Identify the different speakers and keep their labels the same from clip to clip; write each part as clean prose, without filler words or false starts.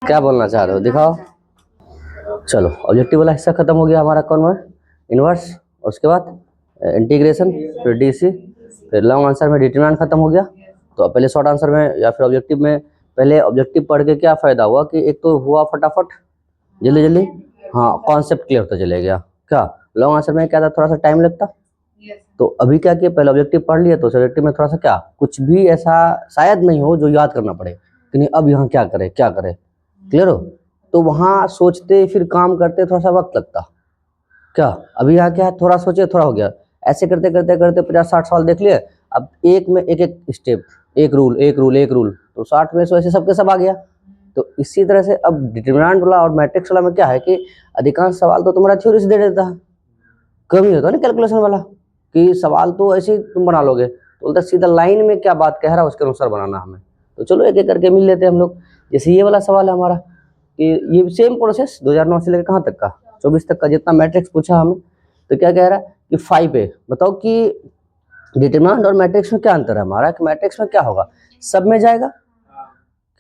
Speaker 1: क्या बोलना चाह रहे हो, दिखाओ। चलो, ऑब्जेक्टिव वाला हिस्सा खत्म हो गया हमारा। कॉन्वर्ट, इनवर्स, उसके बाद इंटीग्रेशन, फिर डीसी, फिर लॉन्ग आंसर में डिटरमिनेंट खत्म हो गया। तो अब पहले शॉर्ट आंसर में या फिर ऑब्जेक्टिव में, पहले ऑब्जेक्टिव पढ़ के क्या फ़ायदा हुआ कि एक तो हुआ फटाफट, जल्दी जल्दी, हाँ कॉन्सेप्ट क्लियर होता चले गया। क्या लॉन्ग आंसर में क्या था, थोड़ा सा टाइम लगता। तो अभी क्या किया, पहले ऑब्जेक्टिव पढ़ लिया तो ऑब्जेक्टिव में थोड़ा सा क्या, कुछ भी ऐसा शायद नहीं हो जो याद करना पड़े कि नहीं अब यहाँ क्या करें क्या करें, क्लियर हो। तो वहाँ सोचते फिर काम करते थोड़ा सा वक्त लगता। क्या अभी यहाँ क्या है, थोड़ा सोचे थोड़ा हो गया। ऐसे करते करते करते 50-60 साल देख लिए। अब एक में एक एक स्टेप, एक रूल एक रूल एक रूल, तो 60 में से ऐसे सबके सब आ गया। तो इसी तरह से अब डिटरमिनेंट वाला और मैट्रिक्स वाला में क्या है कि अधिकांश सवाल तो तुम्हारा थ्योरी से दे देता है, कम ही होता है ना कैलकुलेशन वाला, कि सवाल तो ऐसे ही तुम बना लोगे। तो बोलता सीधा लाइन में क्या बात कह रहा है उसके अनुसार बनाना हमें। तो चलो एक एक करके मिल लेते हैं हम लोग। जैसे ये वाला सवाल है हमारा कि ये सेम प्रोसेस 2009 से लेकर कहाँ तक का, 24 तक का जितना मैट्रिक्स पूछा हमें। तो क्या कह रहा है कि 5 है, बताओ कि डिटरमिनेंट और मैट्रिक्स में क्या अंतर है हमारा, कि मैट्रिक्स में क्या होगा, सब में जाएगा,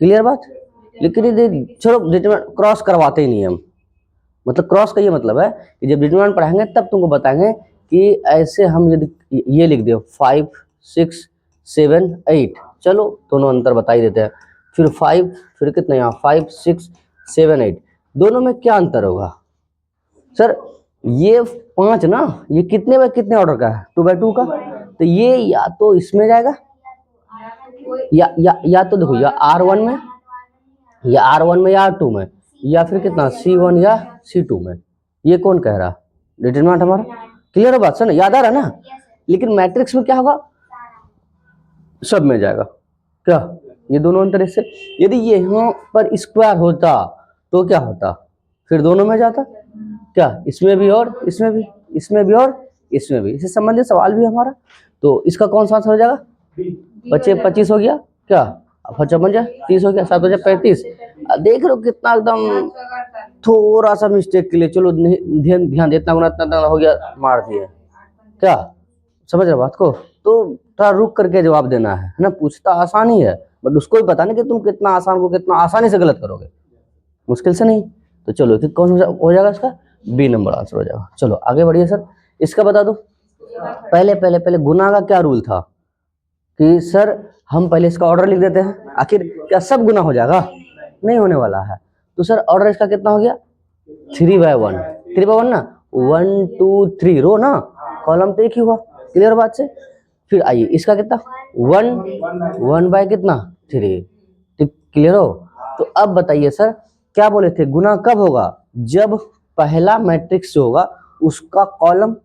Speaker 1: क्लियर बात। लेकिन ये चलो डिटरमिनेंट क्रॉस करवाते ही नहीं हम, मतलब क्रॉस का ये मतलब है कि जब डिटरमिनेंट पढ़ाएंगे तब तुमको बताएंगे कि ऐसे हम ये लिख दो 5 6 7 8, चलो दोनों अंतर बता ही देते हैं। फिर 5, फिर कितना यहाँ 5 6 7 8, दोनों में क्या अंतर होगा सर। ये 5 ना, ये कितने बाय कितने ऑर्डर का है, 2x2 का। तो ये या तो इसमें जाएगा या तो देखो या R1 में, या R1 में या R2 में, या फिर कितना C1 या C2 में। ये कौन कह रहा, डिटरमिनेंट हमारा, क्लियर है बात सर, याद आ रहा है ना। लेकिन मैट्रिक्स में क्या होगा, सब में जाएगा। क्या ये दोनों अंतर इससे, यदि ये यहाँ पर स्क्वायर होता तो क्या होता, फिर दोनों में जाता। क्या इसमें भी और इसमें भी, इसमें भी और इसमें भी, इससे संबंधित सवाल भी हमारा। तो इसका कौन सा आंसर हो जाएगा, 25 हो गया। क्या 55 30 हो गया, 7 हो जाए 35। देख रहे हो कितना एकदम थोड़ा सा मिस्टेक के लिए, चलो ध्यान ध्यान देता हूँ, इतना हो गया, मार दिए। क्या समझ रहे बात को। तो थोड़ा रुक करके जवाब देना है ना, पूछता आसान ही है बट उसको भी पता नहीं कि तुम कितना आसान को कितना आसानी से गलत करोगे, मुश्किल से नहीं। तो चलो कि कौन हो जाएगा इसका, बी नंबर आंसर हो जाएगा। चलो आगे बढ़िए सर, इसका बता दो। पहले पहले पहले गुना का क्या रूल था कि सर हम पहले इसका ऑर्डर लिख देते हैं, आखिर क्या सब गुना हो जाएगा, नहीं होने वाला है। तो सर ऑर्डर इसका कितना हो गया, 3/1, 3/1 ना, 1 2 3 रो ना, कॉलम तो एक ही हुआ, क्लियर बात से। फिर आइए इसका कितना 1 बाय कितना 3, ठीक क्लियर हो। तो अब बताइए सर क्या बोले थे, गुना कब होगा, जब पहला मैट्रिक्स जो होगा उसका कॉलम,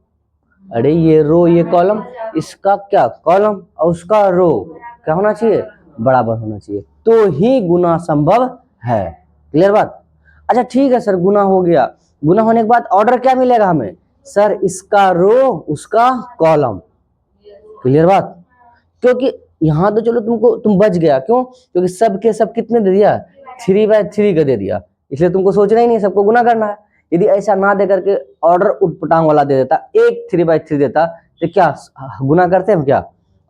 Speaker 1: अरे ये रो ये कॉलम, इसका क्या कॉलम और उसका रो क्या होना चाहिए, बराबर होना चाहिए, तो ही गुना संभव है, क्लियर बात। अच्छा ठीक है सर, गुना हो गया, गुना होने के बाद ऑर्डर क्या मिलेगा हमें, सर इसका रो उसका कॉलम, क्लियर बात। क्योंकि यहाँ तो चलो तुम बच गया, क्यों, क्योंकि सब के सब कितने दे दिया, 3/3 का दे दिया, इसलिए तुमको सोचना ही नहीं सबको गुना करना है। यदि ऐसा ना दे करके ऑर्डर उटपटांग वाला दे देता, एक 3/3 देता, तो क्या गुना करते हम, क्या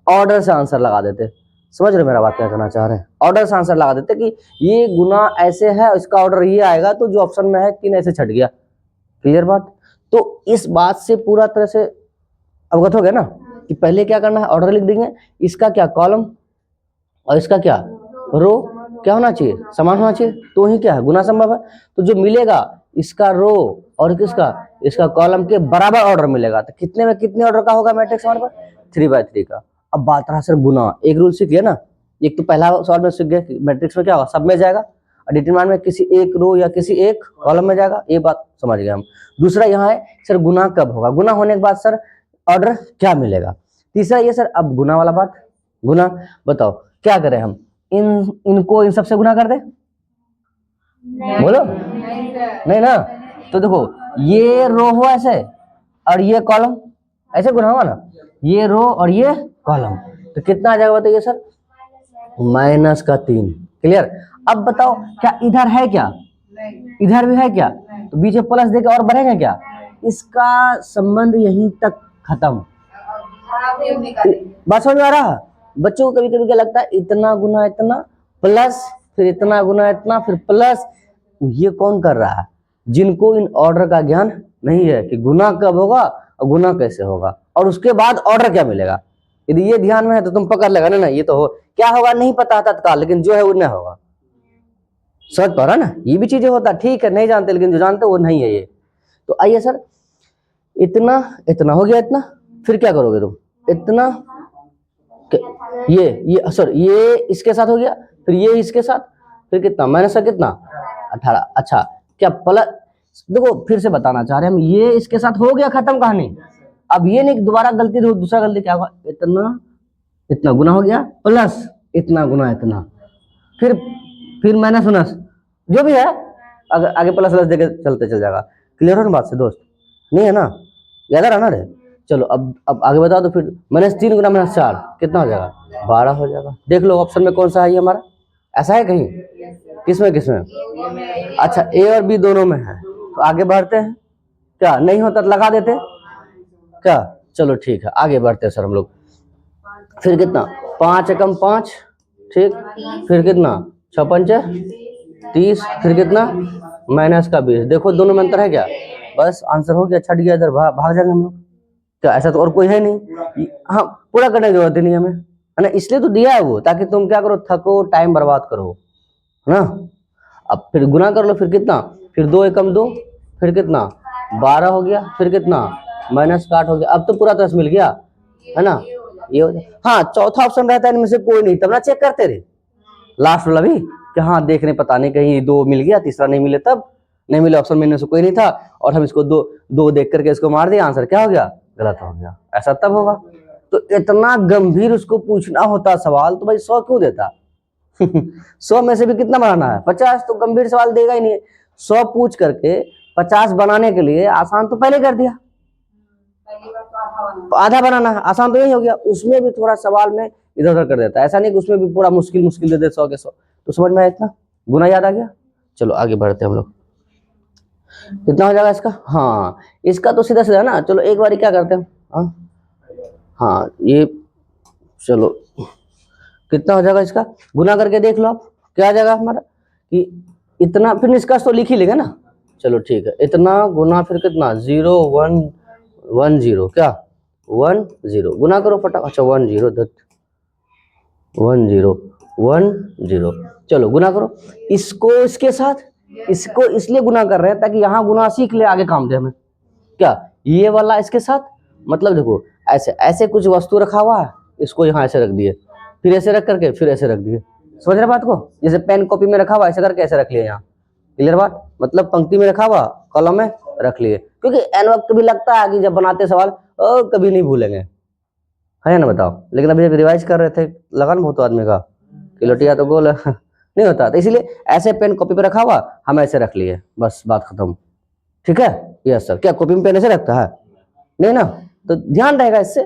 Speaker 1: ऑर्डर से आंसर लगा देते। समझ रहे मेरा बात क्या करना चाह रहे हैं, ऑर्डर से आंसर लगा देते कि ये गुना ऐसे है, इसका ऑर्डर ये आएगा, तो जो ऑप्शन में है 3 ऐसे छट गया, क्लियर बात। तो इस बात से पूरा तरह से अवगत हो गया ना कि पहले क्या करना है, ऑर्डर लिख देंगे, इसका क्या कॉलम और इसका क्या रो क्या होना चाहिए, समान होना चाहिए, तो ही क्या है गुना संभव है। तो जो मिलेगा इसका रो और किसका, इसका कॉलम के बराबर ऑर्डर मिलेगा। तो कितने में कितने ऑर्डर का होगा मैट्रिक्स हमारे पास, 3/3 का। अब बात रहा सर गुना, एक रूल सीख लिया ना, एक तो पहला सवाल में सीख गए मैट्रिक्स में क्या होगा, सब में जाएगा, और डिटरमिनेंट में किसी एक रो या किसी एक कॉलम में जाएगा, ये बात समझ गए हम। दूसरा यहाँ है सर गुना कब होगा, गुना होने के बाद सर ऑर्डर क्या मिलेगा। तीसरा ये सर, अब गुना वाला बात, गुना बताओ क्या करें हम, इनको इन सबसे गुना कर दे, बोलो नहीं ना। तो देखो ये रो हुआ ऐसे और ये कॉलम ऐसे गुना हुआ ना, ये रो और ये कॉलम, तो कितना आ जाएगा बताइए सर, -3, क्लियर। अब बताओ क्या इधर है क्या, इधर भी है क्या, तो बीच में प्लस देके और बढ़ेगा क्या, इसका संबंध यहीं तक खत्म। बात समझ में आ रहा है बच्चों को, कभी कभी क्या लगता है इतना गुना इतना प्लस फिर इतना गुना इतना, फिर प्लस। ये कौन कर रहा है? जिनको इन ऑर्डर का ज्ञान नहीं है कि गुना कब होगा और गुना कैसे होगा और उसके बाद ऑर्डर क्या मिलेगा। यदि ये ध्यान में है तो तुम पकड़ लेगा ना, ये तो हो क्या होगा नहीं पता तत्काल, लेकिन जो है वो नहीं होगा। समझ पा रहा ना, ये भी चीजें होता ठीक है, नहीं जानते लेकिन जो जानते वो नहीं है ये। तो आइए सर, इतना इतना हो गया इतना, फिर क्या करोगे तुम? इतना ये सर ये इसके साथ हो गया, फिर ये इसके साथ, फिर कितना माइनस का कितना 18। अच्छा क्या प्लस, देखो फिर से बताना चाह रहे हैं हम, ये इसके साथ हो गया खत्म कहानी। अब ये नहीं दोबारा गलती, दूसरा गलती क्या होगा, इतना इतना गुना हो गया प्लस इतना गुना इतना, फिर माइनस माइनस जो भी है, अगर आगे प्लस प्लस देके चलते चल जाएगा। क्लियर हो ना बात से दोस्त? नहीं है ना, याद आ रहा ना रे? चलो अब आगे बताओ तो फिर -3 गुना -4 कितना हो जाएगा? 12 हो जाएगा। देख लो ऑप्शन में कौन सा है ये हमारा, ऐसा है कहीं? किसमें किसमें? अच्छा ए और बी दोनों में है, तो आगे बढ़ते हैं। क्या नहीं होता तो लगा देते क्या? चलो ठीक है आगे बढ़ते हैं सर हम लोग। फिर कितना 5 एकम 5, ठीक, फिर कितना 6 पंचे 30, फिर कितना माइनस का 20। देखो दोनों में अंतर है क्या? बस आंसर हो गया, छट गया इधर, भाग जाएंगे हम लोग। क्या ऐसा तो और कोई है नहीं? हाँ पूरा करने की जरूरत नहीं हमें, है ना, इसलिए तो दिया है वो, ताकि तुम क्या करो, थको, टाइम बर्बाद करो, है ना। अब फिर गुना कर लो, फिर कितना, फिर 2 एकम 2, फिर कितना 12 हो गया, फिर कितना -8 हो गया। अब तो पूरा 10 मिल गया, है ना, ये हो जाए। हाँ चौथा ऑप्शन रहता है इनमें से कोई नहीं, तब ना चेक करते रहे लास्ट वाला भी कि हाँ देखने पता नहीं कहीं 2 मिल गया, तीसरा नहीं मिले, तब नहीं मिले ऑप्शन में इनमें से कोई नहीं था और हम इसको दो देख करके इसको मार दिया, आंसर क्या हो गया, गलत हो गया। ऐसा तब होगा। तो इतना गंभीर उसको पूछना होता सवाल तो भाई 100 क्यों देता? 100 में से भी कितना बनाना है, 50, तो गंभीर सवाल देगा ही नहीं। 100 पूछ करके 50 बनाने के लिए आसान तो पहले कर दिया, आधा बनाना है आसान तो यही हो गया। उसमें भी थोड़ा सवाल में इधर उधर कर देता है, ऐसा नहीं कि उसमें भी पूरा मुश्किल दे दे 100 के 100। तो समझ में आया इतना, गुना याद आ गया। चलो आगे बढ़ते हैं हम लोग, कितना हो जाएगा इसका? हाँ इसका तो सीधा सीधा है ना, चलो एक बार क्या करते हैं, हाँ ये चलो कितना हो जाएगा इसका, गुना करके देख लो आप क्या आ जाएगा हमारा, कि इतना, फिर निष्कर्ष तो लिख ही लेगा ना। चलो ठीक है, इतना गुना फिर कितना 0 1 1 0, क्या 1 0 गुना करो फटाफट। अच्छा 1 0 1 0 1 0, चलो गुना करो इसको इसके साथ, इसको इसलिए गुना कर रहे हैं ताकि यहाँ गुना सीख ले, आगे काम दे हमें। क्या ये वाला इसके साथ, मतलब देखो ऐसे ऐसे कुछ वस्तु रखा हुआ है, इसको यहाँ ऐसे रख दिए, फिर ऐसे रख करके फिर ऐसे रख दिए, समझ रहे बात को? जैसे पेन कॉपी में रखा हुआ ऐसे करके ऐसे रख लिए यहाँ। क्लियर बात? मतलब पंक्ति में रखा हुआ कॉलम में रख लिए, क्योंकि एन वक्त भी लगता है कि जब बनाते सवाल कभी नहीं भूलेंगे, है ना, बताओ। लेकिन अभी जब रिवाइज कर रहे थे लगा ना बहुत आदमी का कि लोटिया तो गोल नहीं होता, तो इसलिए ऐसे पेन कॉपी पे रखा हुआ हम ऐसे रख लिए, बस बात खत्म। ठीक है, यस सर। क्या कॉपी में पेन ऐसे रखता है? नहीं ना, तो ध्यान रहेगा इससे।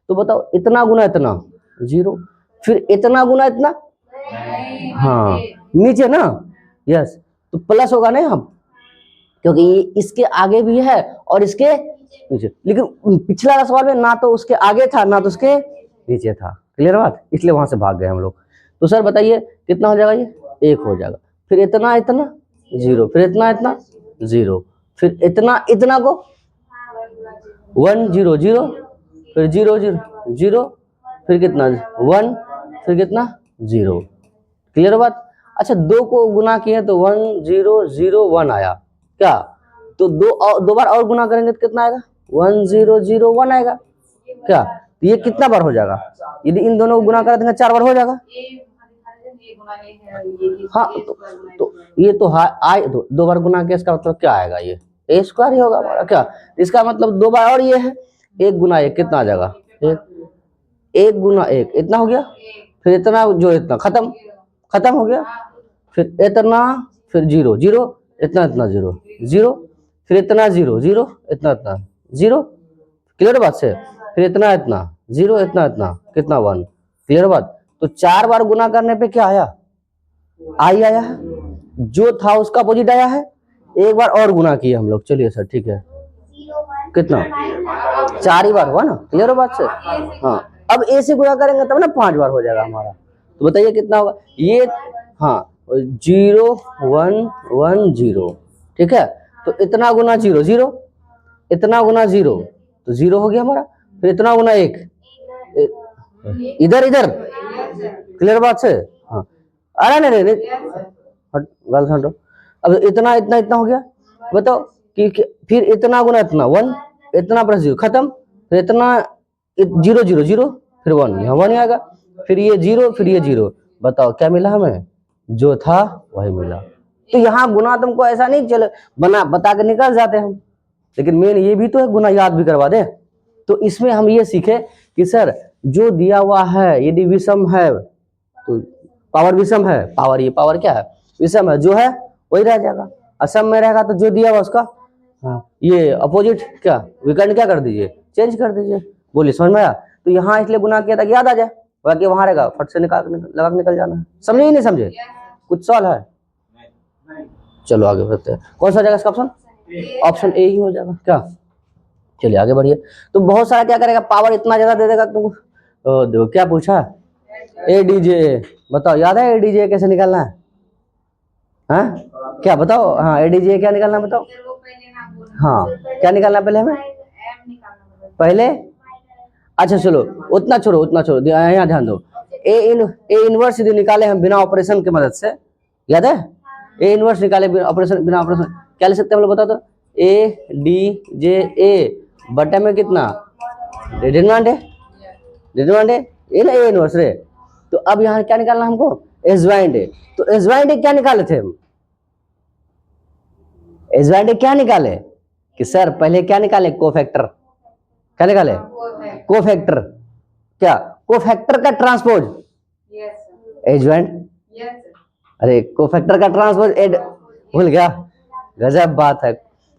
Speaker 1: तो बताओ इतना गुना इतना 0, फिर इतना गुना इतना, हाँ नीचे ना, यस, तो प्लस होगा ना यहाँ, क्योंकि ये इसके आगे भी है और इसके नीचे, लेकिन पिछला सवाल में ना तो उसके आगे था ना तो उसके नीचे था। क्लियर बात? इसलिए वहां से भाग गए हम लोग। तो सर बताइए कितना हो जाएगा, ये 1 हो जाएगा, फिर इतना इतना 0, फिर इतना इतना 0, फिर इतना इतना को 1 0 0, फिर 0 0 0, फिर कितना 1, फिर कितना 0। क्लियर बात? अच्छा 2 को गुना किए तो 1 0 0 1 आया, क्या? तो दो बार और गुना करेंगे तो कितना आएगा? 1 0 0 1 आएगा, क्या? तो ये कितना बार हो जाएगा? यदि इन दोनों को गुना कर देंगे 4 बार हो जाएगा। हाँ तो ये तो आई 2 बार गुना किया, इसका मतलब क्या आएगा, ये ए स्क्वायर ही होगा हमारा। क्या इसका मतलब 2 बार और ये है, 1 गुना 1 कितना आ जाएगा? 1 गुना 1 इतना हो गया, फिर इतना जो इतना खत्म हो गया, फिर इतना, फिर 0 0 इतना इतना 0 0, फिर इतना 0 0 इतना इतना 0। क्लियर बात से? फिर इतना इतना 0 इतना इतना कितना 1। क्लियर बात? तो 4 बार गुना करने पे क्या आया? आई आया है, जो था उसका अपोजिट आया है। 1 बार और गुना किया हम लोग। चलिए सर ठीक है, कितना 4 ही बार हुआ ना। क्लियर बात से? हाँ अब ए से गुना करेंगे तब ना 5 बार हो जाएगा हमारा। तो बताइए कितना होगा ये? हाँ 0 1 1 0, ठीक है। तो इतना गुना 0 0, इतना गुना 0 तो 0 हो गया हमारा। फिर इतना गुना 1, इधर इधर, क्लियर बात से? हाँ, अरे नहीं नहीं हट, गलत हटो। अब इतना इतना इतना हो गया, बताओ कि फिर इतना गुना इतना 1, इतना प्लस 0 खत्म, फिर इतना 0 0 0, फिर 1, यहाँ 1 आएगा, फिर ये 0, फिर ये 0, बताओ क्या मिला हमें? जो था वही मिला। तो यहाँ गुना तुमको ऐसा नहीं चले बना बता के निकल जाते हम, लेकिन मेन ये भी तो है गुना याद भी करवा दे। तो इसमें हम ये सीखे कि सर जो दिया हुआ है यदि विषम है तो पावर विषम है, पावर ये पावर क्या है? विषम है, जो है वही रह जाएगा। असम में रहेगा तो जो दिया हुआ उसका ये अपोजिट क्या विकर्ण क्या कर दीजिए, चेंज कर दीजिए। बोलिए समझ में आया? तो यहाँ इसलिए गुना किया था कि याद आ जाए, बाकी वहां रहेगा फट से लगा के निकल जाना है। समझे ही नहीं समझे? कुछ सवाल है? चलो आगे बढ़ते हैं। कौन सा जाएगा इसका ऑप्शन? ऑप्शन ए ही हो जाएगा क्या? चलिए आगे बढ़िए। तो बहुत सारा क्या करेगा, पावर इतना ज्यादा दे देगा तुमको। देखो क्या पूछा, ए डी जे, बताओ याद है ए डी जे कैसे निकालना है? हाँ क्या बताओ, हाँ ए डी जे क्या निकालना है बताओ? हाँ क्या निकालना है पहले हमें? पहले अच्छा चलो उतना छोड़ो, उतना छोड़ो, यहाँ ध्यान दो। ए इनवर्स यदि निकाले हम बिना ऑपरेशन की मदद से, याद है? ए इनवर्स निकाले बिना ऑपरेशन क्या ले सकते हैं हम लोग, बताओ तो? ए डी जे ए बटे में कितना डिटरमिनेंट है, डिटरमिनेंट है ये ना ए इनवर्स रे। तो अब यहाँ क्या निकालना हमको? एडज्वाइंट है। तो एडज्वाइंट क्या निकाले थे हम? एडज्वाइंट क्या निकाले कि सर पहले क्या निकाले? कोफैक्टर। क्या निकाले? कोफैक्टर। क्या कोफैक्टर का ट्रांसपोज? एडज्वाइंट। अरे कोफैक्टर का ट्रांसपोज एड, भूल गया? गजब बात है।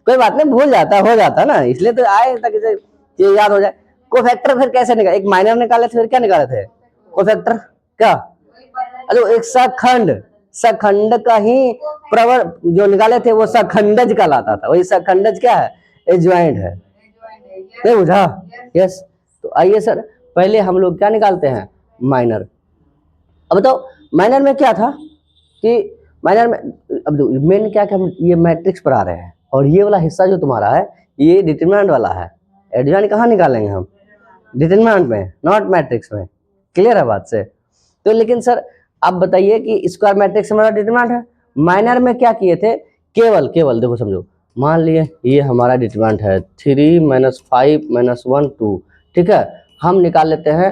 Speaker 1: कोई बात नहीं, भूल जाता हो जाता ना, इसलिए तो आए ताकि ये याद हो जाए। कोफैक्टर फिर कैसे निकाले? एक माइनर निकाले थे, फिर क्या निकाले थे? कोफैक्टर क्या? अरे एक सखंड, सखंड का ही प्रवर जो निकाले थे वो सखंडज कहलाता था। वही सखंडज क्या है? एडज्वाइंट है। नहीं बुझा? यस। तो आइए सर पहले हम लोग क्या निकालते हैं? माइनर। अब बताओ माइनर में क्या था कि माइनर में अब मेन क्या हम ये मैट्रिक्स पर आ रहे हैं, और ये वाला हिस्सा जो तुम्हारा है ये डिटरमिनेंट वाला है। एडज्वाइंट कहाँ निकालेंगे हम? डिटरमिनेंट में, नॉट मैट्रिक्स में। क्लियर है बात से? तो लेकिन सर आप बताइए कि स्क्वायर मैट्रिक्स हमारा डिटरमिनेंट है, माइनर में क्या किए थे? केवल केवल देखो समझो, मान लिए ये हमारा डिटरमिनेंट है 3 - 5 - 1 2, ठीक है। हम निकाल लेते हैं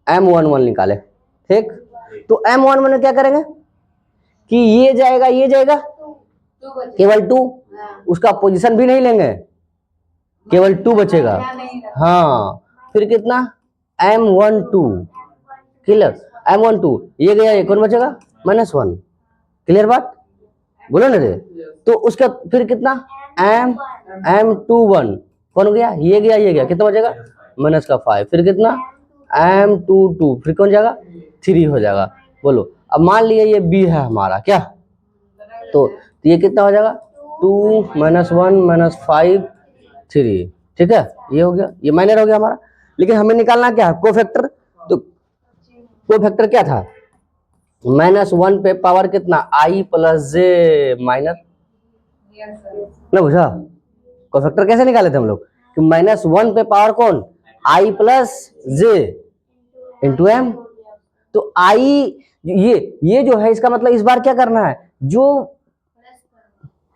Speaker 1: M11 निकाले, ठीक। तो M11 में क्या करेंगे कि ये जाएगा ये जाएगा, केवल 2, उसका पोजीशन भी नहीं लेंगे, केवल 2 बचेगा। हाँ फिर कितना? M12, clear? M12 ये गया, ये कौन बचेगा? -1। क्लियर बात? बोलो ना रे। तो उसका फिर कितना? M21 कौन हो गया? ये गया ये गया, कितना बचेगा? -5। फिर कितना? M22 फिर कौन जाएगा? 3 हो जाएगा। बोलो अब मान लिया ये B है हमारा, क्या? तो ये कितना हो जाएगा? 2 - 1 - 5 3, ठीक है। ये हो गया, ये माइनर हो गया हमारा। लेकिन हमें निकालना क्या है? कोफैक्टर। तो कोफैक्टर क्या था? -1 पे पावर कितना? I + J minor. ना बुझा? कोफैक्टर कैसे निकाले थे हम लोग कि -1 पे पावर कौन? I + J × M। तो I ये जो है इसका मतलब इस बार क्या करना है? जो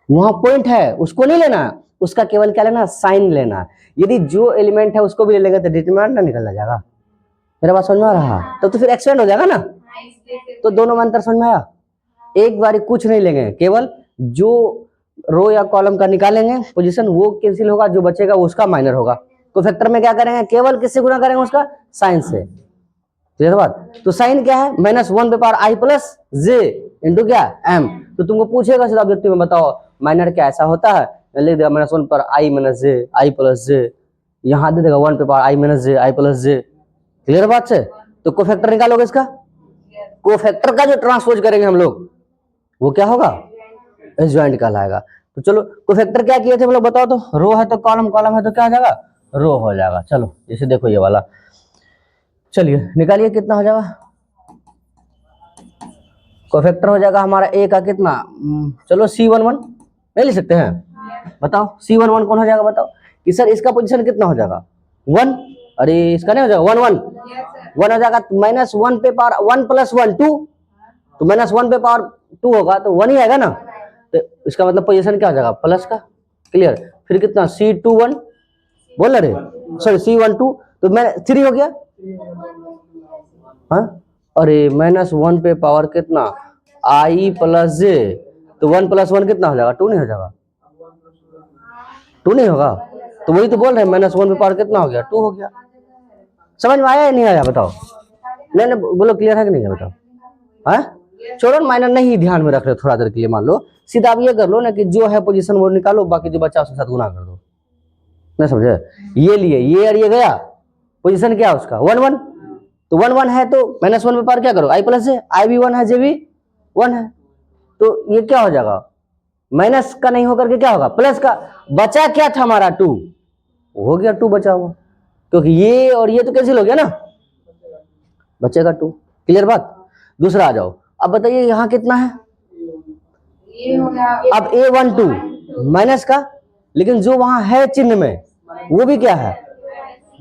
Speaker 1: वहां पॉइंट है उसको नहीं लेना, उसका केवल क्या लेना? साइन लेना। यदि जो एलिमेंट है उसको भी ले लेंगे तो डिटरमिनेंट ना निकल जाएगा। मेरा बात समझ में आ रहा? तो फिर एक्सपेंड हो जाएगा ना। तो दोनों में अंतर समझ में आया? एक बार कुछ नहीं लेंगे, केवल जो रो या कॉलम का निकालेंगे पोजीशन वो कैंसिल होगा, जो बचेगा उसका माइनर होगा। तो फैक्टर में क्या करेंगे? केवल किससे गुना करेंगे? उसका साइन से। क्लियर बात? तो साइन क्या है? -1 पे पावर I + J × क्या? M। तो तुमको पूछेगा सीधा ऑब्जेक्टिव में, बताओ माइनर क्या ऐसा होता है? लिख देगा -1 पर I - J, I + J, यहाँ दे देगा 1 पे power I - J, I + J। Clear बात से? तो कोफैक्टर निकालोगे इसका, कोफैक्टर का जो ट्रांसपोज करेंगे हम लोग वो क्या होगा? एडज्वाइंट कहलाएगा। तो चलो कोफैक्टर क्या किए थे हम लोग, बताओ तो? रो है तो कॉलम, कॉलम है तो क्या हो जाएगा? रो हो जाएगा। चलो जैसे देखो ये वाला, चलिए निकालिए कितना हो जाएगा? कोफैक्टर हो जाएगा हमारा ए का कितना, चलो C11 नहीं ले सकते हैं, बताओ C11 कौन हो जाएगा, बताओ कि सर इसका पोजीशन कितना हो जाएगा 1, अरे इसका नहीं हो जाएगा 1 1 1 हो जाएगा, -1 पे पावर 1 + 1 2, तो -1 पे पावर 2 होगा तो 1 ही आएगा ना, तो इसका मतलब पोजीशन क्या हो जाएगा प्लस का, क्लियर। फिर कितना C21 बोल रहे, सॉरी C12, तो मैं 3 हो गया, हाँ अरे -1 पे पावर कितना I + j, तो 1 + 1 कितना हो जाएगा 2 नहीं हो जाएगा, 2 नहीं होगा, तो वही तो बोल रहे हैं -1 पे पावर कितना हो गया 2 हो गया। समझ में आया या नहीं आया बताओ, नहीं नहीं बोलो क्लियर है कि नहीं है बताओ, हाँ छोड़ो माइनर नहीं ध्यान में रख रहे थोड़ा देर के लिए, मान लो सीधा आप ये कर लो ना कि जो है पोजीशन वो निकालो, बाकी जो बचा उसके साथ गुना कर दो, नहीं समझे, ये लिए ये और ये गया, पोजीशन क्या है उसका 1 1, तो 1 1 है तो -1 पे पावर क्या करो I + j, I भी 1 है j भी 1 है, तो ये क्या हो जाएगा माइनस का नहीं होकर के क्या होगा प्लस का, बचा क्या था हमारा 2, हो गया 2 बचा हुआ, क्योंकि ये और ये तो कैंसिल हो गया ना, बचेगा 2, क्लियर बात। दूसरा आ जाओ, अब बताइए यहाँ कितना है, अब A12 माइनस का, लेकिन जो वहां है चिन्ह में वो भी क्या है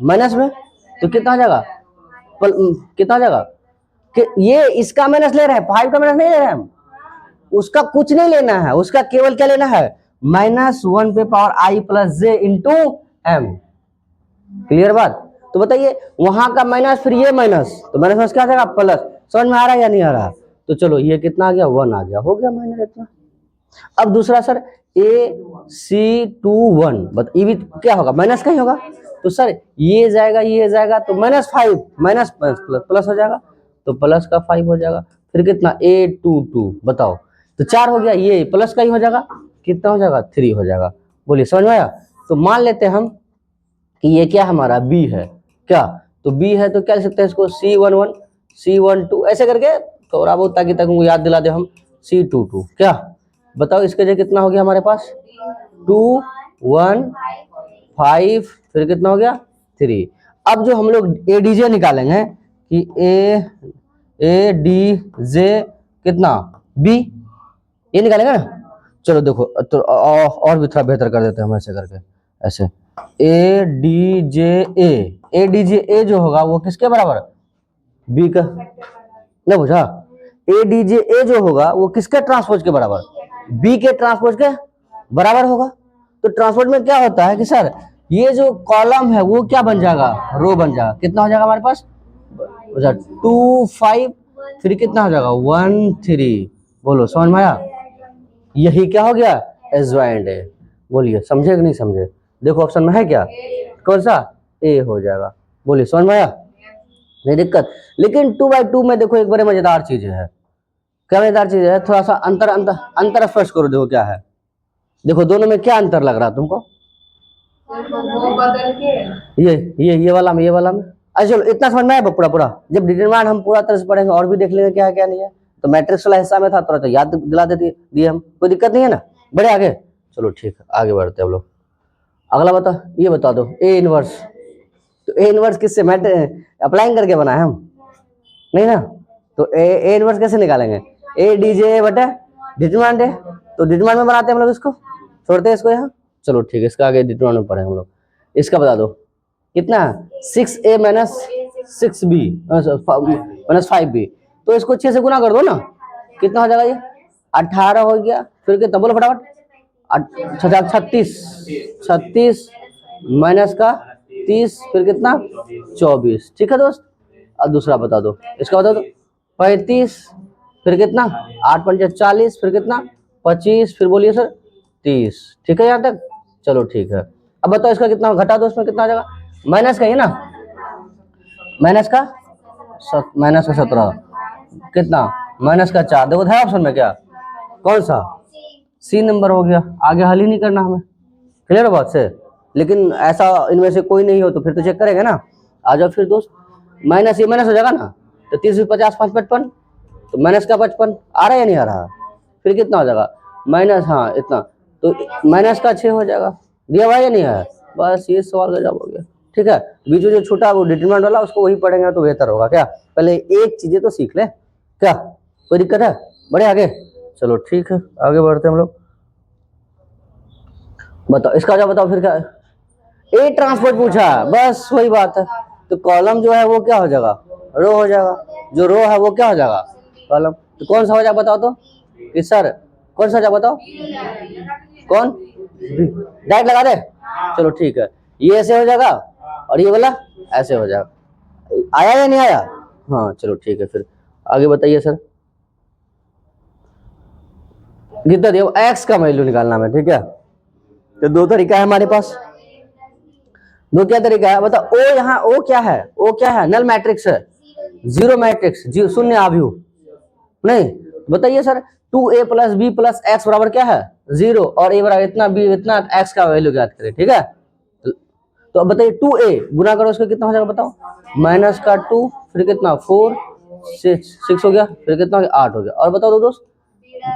Speaker 1: माइनस में, तो कितना आ जाएगा कितना आ जाएगा कि ये इसका माइनस ले रहे हैं 5 का माइनस नहीं ले रहे हैं हम, उसका कुछ नहीं लेना है, उसका केवल क्या लेना है -1 पे power I + j × m, clear बात। तो बताइए वहां का माइनस फिर ये माइनस, तो माइनस क्या आ जाएगा प्लस, समझ में आ रहा है या नहीं आ रहा, तो चलो ये कितना आ गया 1 आ गया, हो गया माइनस इतना। अब दूसरा सर AC21 ये भी क्या होगा माइनस का ही होगा, तो सर ये जाएगा तो -5 माइनस प्लस हो जाएगा, तो प्लस का 5 हो जाएगा, फिर कितना A22 बताओ, तो 4 हो गया, ये प्लस का ही हो जाएगा, कितना हो जाएगा 3 हो जाएगा, बोलिए समझ में आया। तो मान लेते हैं हम कि ये क्या हमारा B है, क्या तो B है तो क्या लिख सकते हैं इसको C11 C12 ऐसे करके थोड़ा बहुत ताकि तक याद दिला दे हम, C22 क्या बताओ, इसके जो कितना हो गया हमारे पास 2 1 5, फिर कितना हो गया 3। अब जो हम लोग ADJ निकालेंगे कि ADJ कितना B, ये निकालेंगे ना, चलो देखो तो और भी थोड़ा बेहतर कर देते हैं हम, ऐसे करके ऐसे ADJA जो होगा वो किसके बराबर B का, नहीं बुझा, ADJA जो होगा वो किसके ट्रांसपोज के बराबर B के ट्रांसपोज के बराबर होगा। तो ट्रांसपोज में क्या होता है कि सर ये जो कॉलम है वो क्या बन जाएगा रो बन जाएगा, कितना हो जाएगा हमारे पास 2 5, फिर कितना हो जाएगा 1 3, बोलो समझ में आया, यही क्या हो गया एडजॉइंट है, बोलिए समझे कि नहीं समझे, देखो ऑप्शन में है क्या कौन सा ए हो जाएगा, बोलिए समझ में आया नहीं दिक्कत। लेकिन 2/2 में देखो एक बड़े मजेदार चीज है, क्या मजेदार चीज है, थोड़ा सा अंतर स्पष्ट करो, देखो क्या है, देखो दोनों में क्या अंतर लग रहा है तुमको, ये वाला में अच्छा चलो इतना समझ में आया पूरा, जब डिटरमिनेंट हम पूरा तरह से पढ़ेंगे और भी देख लेंगे क्या है क्या नहीं है, तो मैट्रिक्स वाला हिस्सा में था थोड़ा तो याद दिला दिए हम, कोई दिक्कत नहीं है ना, बढ़े आगे, चलो ठीक है आगे बढ़ते हैं हम लोग। अगला बता, ये बता दो A इनवर्स, तो A इनवर्स किससे अप्लाइंग करके बना है हम नहीं ना, तो A इनवर्स कैसे निकालेंगे, ADJ बटा डिटरमिनेंट है, तो डिटरमिनेंट में बनाते हैं हम लोग, इसको छोड़ते हैं इसको यहाँ, चलो ठीक है इसका आगे डिटरमिनेंट में पढ़ेंगे हम लोग। इसका बता दो कितना 6A - 6B - 5B, तो इसको 6 से गुना कर दो ना, कितना हो जाएगा ये 18 हो गया, फिर कितना बोलो फटाफट 36 माइनस का 30, फिर कितना 24, ठीक है दोस्त। अब दूसरा बता दो, इसका बता दो 35, फिर कितना 8 × 5 = 40, फिर कितना 25, फिर बोलिए सर 30, ठीक है यहाँ तक, चलो ठीक है। अब बताओ इसका कितना घटा दो, इसमें कितना आ जाएगा माइनस का ही ना, माइनस का 17, कितना माइनस का 4, देखो था ऑप्शन में क्या कौन सा C नंबर हो गया, आगे हल ही नहीं करना हमें, क्लियर बात से, लेकिन ऐसा इनमें से कोई नहीं हो तो फिर तो चेक करेंगे ना। आ जाओ फिर दोस्त, माइनस ये माइनस हो जाएगा ना, तो 30 × 50 = 5 55, तो माइनस का 55 आ रहा है या नहीं आ रहा, फिर कितना हो जाएगा माइनस, हाँ इतना, तो माइनस का 6 हो जाएगा, दिया हुआ या नहीं है, बस ये सवाल का जवाब हो गया, ठीक है। बीच में जो छोटा वो डिटरमिनेंट वाला उसको वही पढ़ेंगे तो बेहतर होगा, क्या पहले एक चीजें तो सीख ले, क्या कोई दिक्कत है। बढ़े आगे, चलो ठीक है आगे बढ़ते हम लोग। बताओ इसका क्या, बताओ फिर क्या, ए ट्रांसपोर्ट पूछा, बस वही बात है। तो कॉलम जो है वो क्या हो जाएगा, रो हो जाएगा, जो रो है वो क्या हो जाएगा, कॉलम। तो कौन सा हो जाएगा बताओ तो, कि सर कौन सा हो जाएगा बताओ, कौन, डायरेक्ट लगा दे, चलो ठीक है, ये ऐसे हो जाएगा और ये वाला ऐसे हो जाएगा। आया या नहीं आया, हाँ चलो ठीक है, फिर आगे बताइए सर। कितना दिया, एक्स का वैल्यू निकालना है, ठीक है। तो दो तरीका है हमारे पास, दो क्या तरीका है बताओ। ओ यहाँ ओ क्या है, ओ क्या है, नल मैट्रिक्स है, जीरो मैट्रिक्स, शून्य आव्यूह नहीं। बताइए sir, 2a plus B plus x बराबर क्या है, 0, और a बराबर इतना, b इतना, एक्स का वैल्यू ज्ञात करें, ठीक है। तो अब बताइए 2a गुना करो उसका कितना हो जाएगा बताओ, माइनस का 2, फिर कितना 4, 6 हो गया, फिर कितना हो गया 8 हो गया, और बताओ दोस्त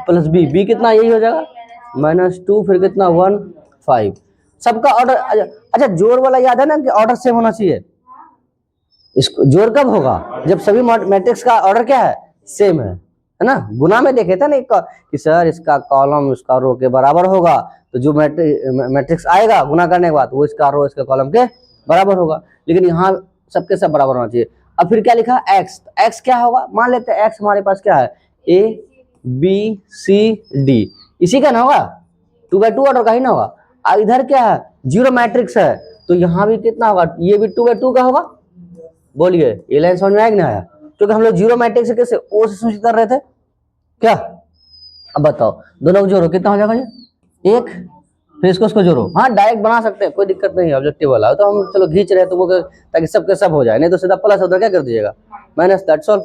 Speaker 1: प्लस बी कितना, यही हो जाएगा -2, फिर कितना 1 5। सबका ऑर्डर, अच्छा जोड़ वाला याद है ना कि ऑर्डर सेम होना चाहिए। इसको जोड़ कब होगा, जब सभी मैट्रिक्स का ऑर्डर क्या है, सेम है ना। गुना में देखे थे ना कि सर इसका कॉलम इसका रो के बराबर होगा, तो जो मैट्रिक्स आएगा गुना करने के बाद वो इसका रो इसके कॉलम के बराबर होगा। लेकिन यहाँ सबके सब बराबर होना चाहिए। अब फिर क्या लिखा, एक्स, एक्स क्या होगा, मान लेते हैं एक्स हमारे पास क्या है, ए बी सी डी, इसी का ना होगा, 2x2 ऑर्डर का ही ना होगा। इधर क्या है, जीरो मैट्रिक्स है, तो यहाँ भी कितना होगा, ये भी 2x2 का होगा। बोलिए ये लाइन समझ में आया कि नहीं आया, क्योंकि हम लोग जीरो मैट्रिक्स से कैसे ओ से सूचित कर रहे थे क्या। अब बताओ दोनों को जोड़ो कितना हो जाएगा, ये एक, फिर इसको जोड़ो, हाँ डायरेक्ट बना सकते हैं, कोई दिक्कत नहीं है, ऑब्जेक्टिव वाला तो हम चलो खींच रहे हैं तो वो ताकि सबके सब हो जाए, नहीं तो सीधा प्लस उधर क्या कर दीजिएगा माइनस, दैट्स ऑल।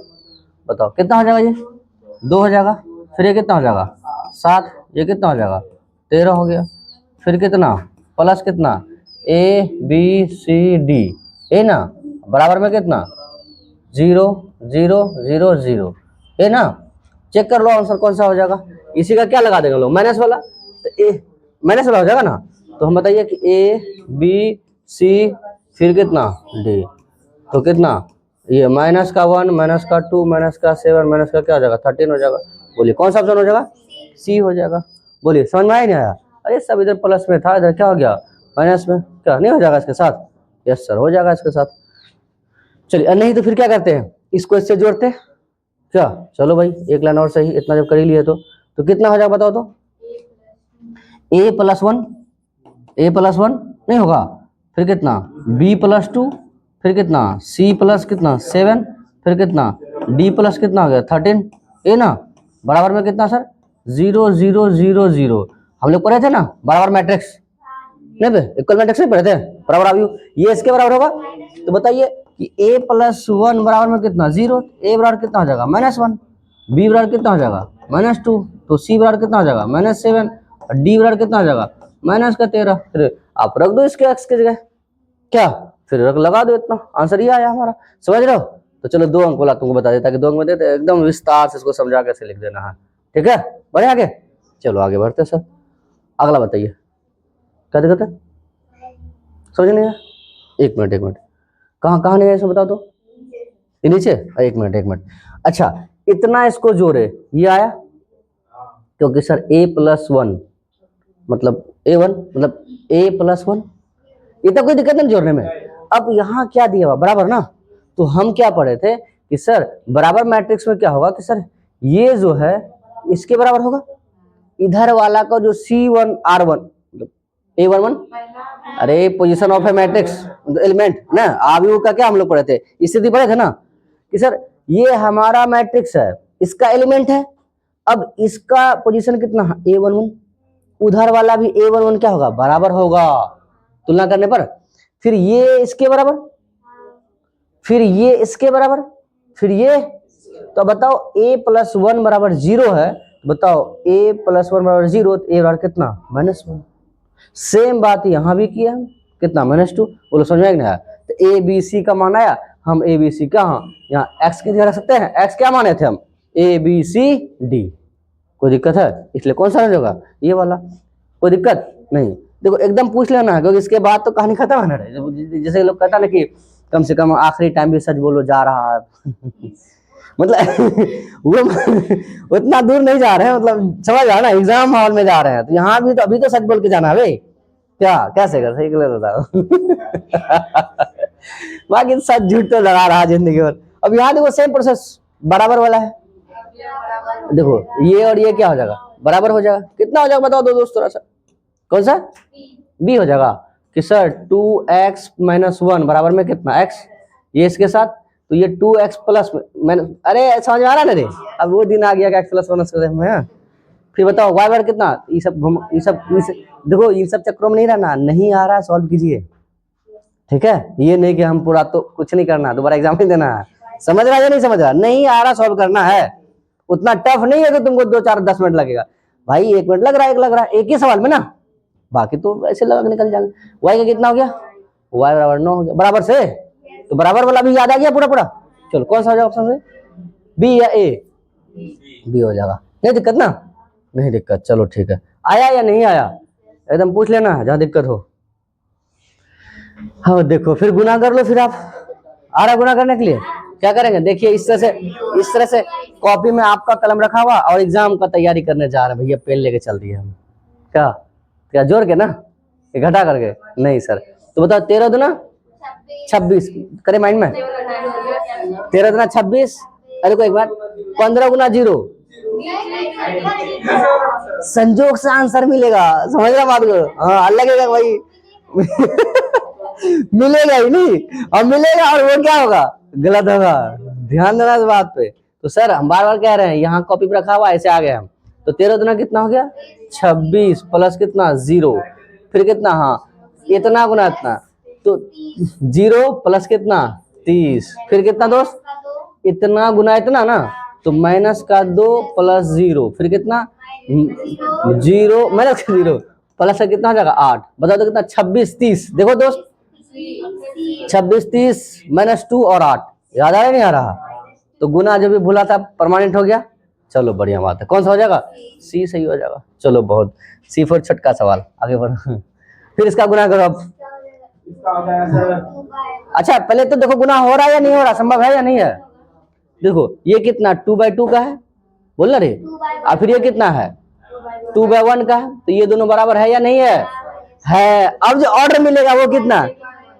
Speaker 1: बताओ कितना हो जाएगा, ये 2 हो जाएगा, फिर ये कितना हो जाएगा 7, ये कितना हो जाएगा 13 हो गया, फिर कितना प्लस कितना ए बी सी डी, ए ना बराबर में कितना 0 0 0 0, है ना। चेक कर लो आंसर कौन सा हो जाएगा, इसी का क्या लगा देंगे लोग, माइनस वाला, तो ए माइनस वाला हो जाएगा ना। तो हम बताइए कि ए बी सी फिर कितना डी, तो कितना ये माइनस का 1 माइनस का 2 माइनस का 7 माइनस का क्या हो जाएगा 13 हो जाएगा। बोलिए कौन सा ऑप्शन हो जाएगा, सी हो जाएगा। बोलिए समझ में आया नहीं आया, अरे सब इधर प्लस में था, इधर क्या हो गया माइनस में, क्या नहीं हो जाएगा इसके साथ, यस सर हो जाएगा इसके साथ। चलिए नहीं तो फिर क्या करते हैं, इसको इससे जोड़ते हैं क्या, चलो भाई एक लाइन और सही, इतना जब कर ही लिए तो कितना हो जाएगा बताओ तो, a प्लस वन नहीं होगा, फिर कितना b प्लस 2, फिर कितना c प्लस कितना 7, फिर कितना d प्लस कितना हो गया 13, ए ना बराबर में कितना सर 0 0 0 0। हम लोग पढ़े थे ना बराबर मैट्रिक्स, नहीं इक्वल मैट्रिक्स नहीं पढ़े थे, बराबर आव्यूह, ये इसके बराबर होगा। तो बताइए कि a प्लस 1 बराबर में कितना 0, a बराबर कितना हो जाएगा -1, b बराबर कितना हो जाएगा -2, तो c बराबर कितना हो जाएगा -7, और d बराबर कितना हो जाएगा -13। फिर आप रख दो इसके x की जगह क्या, फिर रख लगा दो, इतना आंसर ही आया हमारा, समझ रहे हो। तो चलो 2 अंक वाला तुमको बता देता कि 2 अंक में देते एकदम विस्तार से इसको समझा कैसे लिख देना है, ठीक है। बढ़े आगे, चलो आगे बढ़ते सर, अगला बताइए क्या दिक्कत है, समझ नहीं आया, एक मिनट कहाँ नहीं है इसमें बताओ तो, ये नीचे, एक मिनट, अच्छा इतना इसको जोड़े ये आया, क्योंकि सर a प्लस 1 मतलब a1 मतलब a प्लस 1, इतना कोई दिक्कत नहीं जोड़ने में। अब यहाँ क्या दिया हुआ बराबर ना, तो हम क्या पढ़े थे कि सर बराबर मैट्रिक्स में क्या होगा कि सर ये जो है इसके बराबर होगा, इधर वाला का जो C1 R1 A11, अरे position of A matrix element ना, आव्यूह का क्या हम लोग पढ़े थे, स्थिति पढ़े थे ना कि सर ये हमारा मैट्रिक्स है, इसका एलिमेंट है, अब इसका पोजीशन कितना A11, उधर वाला भी A11 क्या होगा बराबर होगा तुलना करने पर, फिर ये इसके बराबर, फिर ये इसके बराबर, फिर ये, तो बताओ a प्लस 1 बराबर 0 है, बताओ a प्लस 1 बराबर 0, तो a बराबर कितना -1। सेम बात यहाँ भी किया हम, कितना -2। बोलो समझ में नहीं आया, तो a b c का मान आया, हम a b c कहाँ यहाँ x की जगह रख सकते हैं, x क्या माने थे हम a b c d, कोई दिक्कत है, इसलिए कौन सा होगा ये वाला, कोई दिक्कत नहीं। देखो एकदम पूछ लेना है, क्योंकि इसके बाद तो कहानी खत्म है ना, जैसे लोग कहता ना कि कम से कम आखिरी टाइम भी सच बोलो जा रहा है मतलब वो उतना दूर नहीं जा रहे हैं, मतलब समझ रहा है ना, एग्जाम हॉल में जा रहे हैं, तो यहाँ भी तो अभी तो सच बोल के जाना है भाई। क्या कैसे कर सही गलत बताओ। बाकी सच झूठ तो लगा रहा जिंदगी भर। अब यहाँ देखो सेम प्रोसेस बराबर वाला है, देखो ये और ये क्या हो जाएगा, बराबर हो जाएगा। कितना हो जाएगा बताओ दो दोस्त थोड़ा सा, कौन सा बी हो जाएगा कि सर 2x - 1 बराबर में कितना x, ये इसके साथ, तो ये 2x प्लस मैंने, अरे समझ में आ रहा ना रे, अब वो दिन आ गया कि x प्लस 1 में। फिर बताओ y बराबर कितना, ये सब देखो ये सब चक्करों में नहीं रहना, नहीं आ रहा सॉल्व कीजिए, ठीक है। ये नहीं कि हम पूरा तो कुछ नहीं करना, दोबारा एग्जाम नहीं देना है, समझ रहा है या नहीं समझ रहा, नहीं आ रहा सॉल्व करना है, उतना टफ नहीं है कि तुमको 2 4 10 मिनट लगेगा भाई, 1 मिनट लग रहा है एक ही सवाल में ना, बाकी तो ऐसे लगा के निकल जाएंगे। y का कितना हो गया, y बराबर 9 हो गया, बराबर से, तो बराबर वाला भी याद आ गया पूरा पूरा। चलो कौन सा हो जाएगा ऑप्शन से, बी या ए, बी हो जाएगा, नहीं दिक्कत ना, नहीं दिक्कत, चलो ठीक है। आया या नहीं आया एकदम पूछ लेना जहाँ दिक्कत हो। हाँ देखो फिर गुना कर लो, फिर आप आ रहा गुना करने के लिए क्या करेंगे, देखिए इस तरह से कॉपी में आपका कलम रखा हुआ और एग्जाम का तैयारी करने जा रहे हैं भैया, पेन लेके चल दिए हम, क्या क्या जोड़ के ना, घटा करके नहीं सर, तो बताओ 13 दूना 26 करे माइंड में, 13 दूना 26, अरे को एक बार 15 गुना 0, संजोग से आंसर मिलेगा, समझ रहा बात को, हाँ लगेगा भाई मिलेगा ही नहीं, और मिलेगा और वो क्या होगा, गलत होगा, ध्यान देना इस बात पे। तो सर हम बार बार कह रहे हैं, यहाँ कॉपी पे रखा हुआ ऐसे आ गए हम, तो 13 दूना कितना हो गया 26 प्लस कितना 0, फिर कितना, हाँ इतना गुना इतना, तो 0 प्लस कितना 30, फिर कितना दोस्त, इतना गुना इतना ना, तो माइनस का 2 प्लस 0, फिर कितना 0 माइनस का 0 प्लस का कितना हो जाएगा 8, बताओ तो कितना 26 30, देखो दोस्त 26 30 -2 और 8, याद आ रहा नहीं आ रहा, तो गुना जो भी भूला था परमानेंट हो गया, चलो बढ़िया बात है। कौन सा हो जाएगा, सी सही हो जाएगा, चलो बहुत, सी फॉर छठ का सवाल, आगे बढ़ो। फिर इसका गुना करो अब, अच्छा पहले तो देखो गुना हो रहा है या नहीं हो रहा, संभव है या नहीं है, देखो ये कितना 2/2 का है, बोल रे, और फिर ये कितना है 2/1 का है, तो ये दोनों बराबर है या नहीं है। अब जो ऑर्डर मिलेगा वो कितना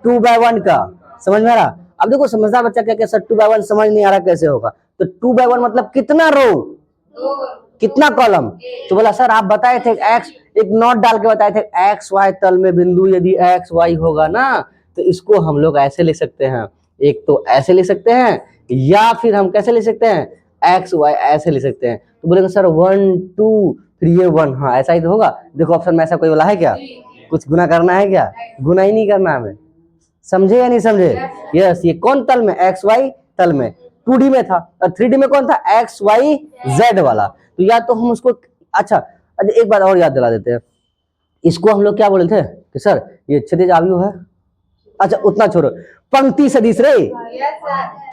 Speaker 1: 2/1 का, समझ में आ रहा। अब देखो समझदार बच्चा क्या सर 2/1 समझ नहीं आ रहा कैसे होगा, तो 2/1 मतलब कितना रो कितना कॉलम, तो बोला सर आप बताए थे एक्स, एक नोट डाल के बताए थे एक्स वाई तल में बिंदु यदि एक्स वाई होगा ना, तो इसको हम लोग ऐसे लिख सकते हैं, एक तो ऐसे लिख सकते हैं, या फिर हम कैसे लिख सकते हैं एक्स वाई ऐसे लिख सकते हैं। तो बोलेंगे सर 1 2 फिर ये 1, हाँ ऐसा ही तो होगा। देखो ऑप्शन में ऐसा कोई वाला है क्या, कुछ गुना करना है क्या, गुना ही नहीं करना हमें, समझे या नहीं समझे। यस ये कौन तल में, एक्स वाई तल में, 2D में था और 3D में कौन था, एक्स वाई जेड वाला। तो या तो हम उसको, अच्छा एक बात और याद दिला देते हैं, इसको हम लोग क्या बोले थे कि सर ये क्षैतिज आव्यूह है, अच्छा उतना छोड़ो, पंक्ति सदिश रे,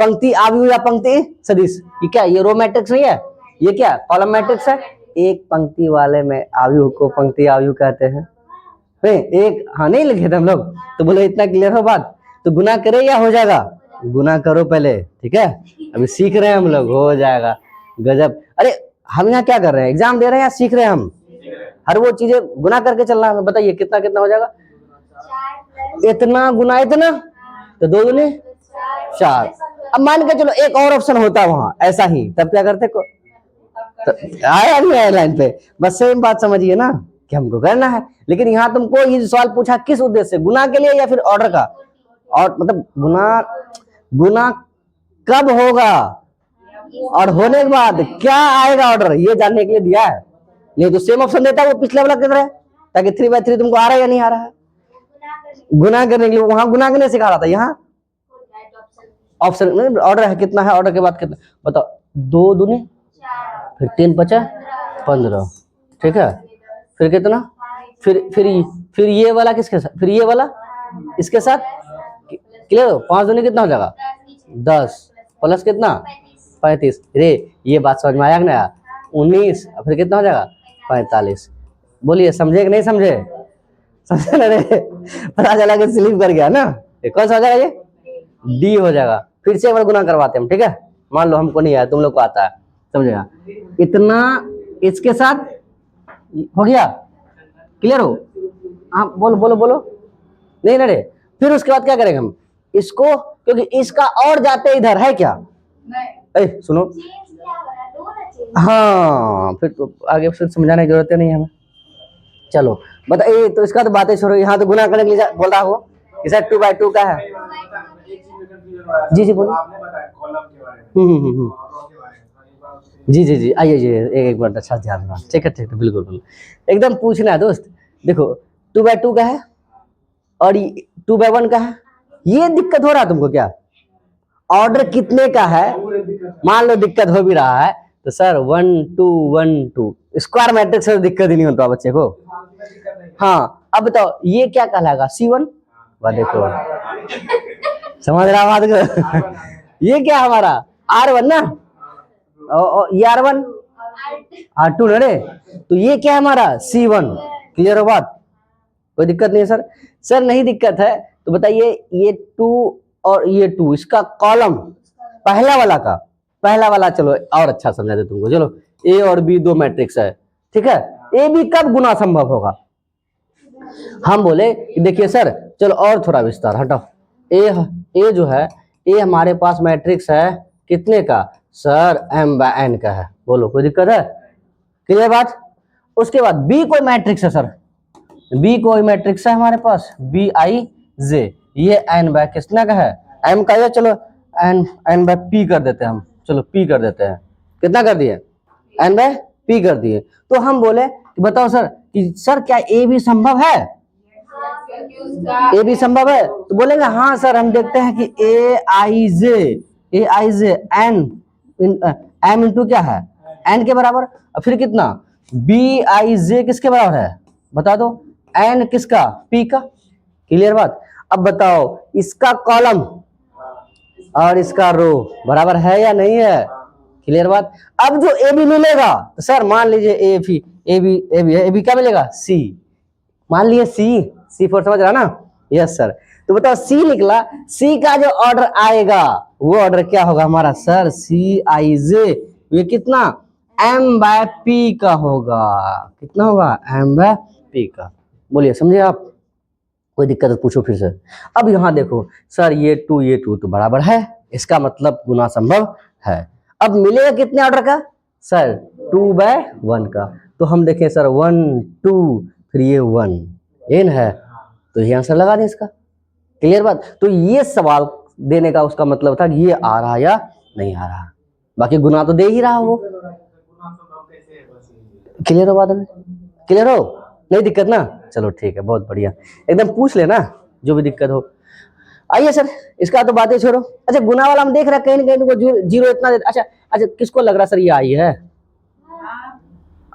Speaker 1: पंक्ति आव्यूह या पंक्ति सदिश, ये क्या, ये रो मैट्रिक्स नहीं है, ये क्या कॉलम मैट्रिक्स है। एक पंक्ति वाले में आव्यूह को पंक्ति आव्यूह कहते हैं, एक हाँ नहीं लिखे थे हम लोग, तो बोले इतना क्लियर हो बात, तो गुना करे या हो जाएगा, गुना करो पहले, ठीक है अभी सीख रहे हैं हम लोग, हो जाएगा गजब। अरे हम यहाँ क्या कर रहे हैं, एग्जाम दे रहे हैं या सीख रहे हैं हम, हर वो चीजें गुना करके चलना है। बताइए कितना कितना हो जाएगा, इतना गुना इतना, तो 2 दूनी 4। अब मान के चलो एक और ऑप्शन होता वहां ऐसा ही, तब क्या करते तो आया नहीं आया लाइन पे, बस सेम बात समझिए ना कि हमको करना है। लेकिन यहाँ तुमको ये सवाल पूछा किस उद्देश्य से, गुना के लिए या फिर ऑर्डर का, और मतलब गुना कब होगा और होने के बाद क्या आएगा ऑर्डर, ये जानने के लिए दिया है। नहीं तो सेम ऑप्शन देता है वो पिछले वाला किधर है, ताकि 3/3 तुमको आ रहा है या नहीं आ रहा है, गुना करने के लिए वहां गुना करने सिखा रहा था, यहाँ ऑप्शन ऑर्डर है कितना है, ऑर्डर के बाद कितना बताओ, 2 दूनी फिर 3 5 15, ठीक है फिर कितना, फिर ये वाला किसके साथ, फिर ये वाला इसके साथ क्लियर हो, 5 दूनी कितना हो जाएगा 10 प्लस कितना 35, रे ये बात समझ में आया कि नहीं आया, 19 फिर कितना हो जाएगा 45। बोलिए समझे कि नहीं समझे, समझे ना रे, पता चला कि स्लिप कर गया ना, कौन सा हो जाएगा ये डी हो जाएगा। फिर से एक बार गुना करवाते हैं हम, ठीक है मान लो हमको नहीं आया, तुम लोग को आता है, समझेगा। इतना इसके साथ हो गया, क्लियर हो? हाँ बोलो बोलो बोलो। नहीं ना रे, फिर उसके बाद क्या करेंगे हम इसको, क्योंकि इसका और जाते इधर है क्या? नहीं। सुनो, हाँ फिर तो आगे फिर समझाने की जरूरत नहीं है हमें। चलो बताइए, तो इसका तो बातें छोड़ो, यहाँ तो गुना करने के लिए बोल रहा हो, इसे 2/2 का है। जी जी बोलो। जी जी जी, आइए जी, एक मिनट, अच्छा ध्यान रहा, ठीक है बिल्कुल बिल्कुल, एकदम पूछना है दोस्त। देखो 2/2 का है और 2/1 का है, ये दिक्कत हो रहा है तुमको क्या? ऑर्डर कितने का है मान लो दिक्कत हो भी रहा है, तो सर 1 2 1 2 स्क्वायर मैट्रिक्स से दिक्कत ही नहीं होता बच्चे को। हाँ अब बताओ ये क्या कहलाएगा? C1। वाह देखो, समझ रहा बात को? ये क्या हमारा R1 ना, ये R1 R2 ना रे, तो ये क्या है हमारा C1। क्लियर हो बात? कोई दिक्कत नहीं है सर? सर नहीं दिक्कत है तो बताइए, ये 2 और ये 2 इसका कॉलम पहला वाला चलो और अच्छा समझा दे तुमको। चलो A और B दो मैट्रिक्स है, ठीक है, ए बी कब गुना संभव होगा? हम बोले देखिए सर, चलो और थोड़ा विस्तार हटाओ। ए जो है, ए हमारे पास मैट्रिक्स है कितने का? सर m/n का है। बोलो कोई दिक्कत है? क्लियर बात? उसके बाद बी कोई मैट्रिक्स है सर, बी कोई मैट्रिक्स है हमारे पास Bij, ये n/ कितना का है? m का है, चलो n/p कर देते हैं हम, चलो p कर देते हैं, कितना कर दिए? n/p कर दिए। तो हम बोले कि बताओ सर कि सर क्या ए भी संभव है? ए भी संभव है, तो बोलेंगे हाँ सर, हम देखते हैं कि Aij n m इंटू क्या है? n के बराबर, और फिर कितना? Bij किसके बराबर है बता दो? n किसका? p का। क्लियर बात? अब बताओ इसका कॉलम और इसका रो बराबर है या नहीं है? क्लियर बात? अब जो ए बी मिलेगा, तो सर मान लीजिए ए बी क्या मिलेगा? सी, मान लिए सी फोर, समझ रहा ना? Yes sir. तो बताओ सी निकला, सी का जो ऑर्डर आएगा वो ऑर्डर क्या होगा हमारा? सर Cij, ये कितना? m/p का होगा। कितना होगा? m/p का। बोलिए समझे आप? कोई दिक्कत है पूछो फिर से। अब यहाँ देखो सर, ये 2 तो बराबर है, इसका मतलब गुना संभव है। अब मिलेगा कितने ऑर्डर का? सर 2/1 का। तो हम देखें सर 1 2 फिर ये 1 n है, तो ये आंसर लगा दें इसका। क्लियर बात? तो ये सवाल देने का उसका मतलब था कि ये आ रहा या नहीं आ रहा, बाकी गुना तो दे ही रहा वो। क्लियर हो बात? क्लियर हो? नहीं दिक्कत ना? चलो ठीक है, बहुत बढ़िया, एकदम पूछ लेना जो भी दिक्कत हो। आइए सर, इसका तो बातें छोड़ो। अच्छा गुना वाला हम देख रहे हैं कहीं ना कहीं जीरो इतना अच्छा अच्छा, किसको लग रहा सर ये आई है?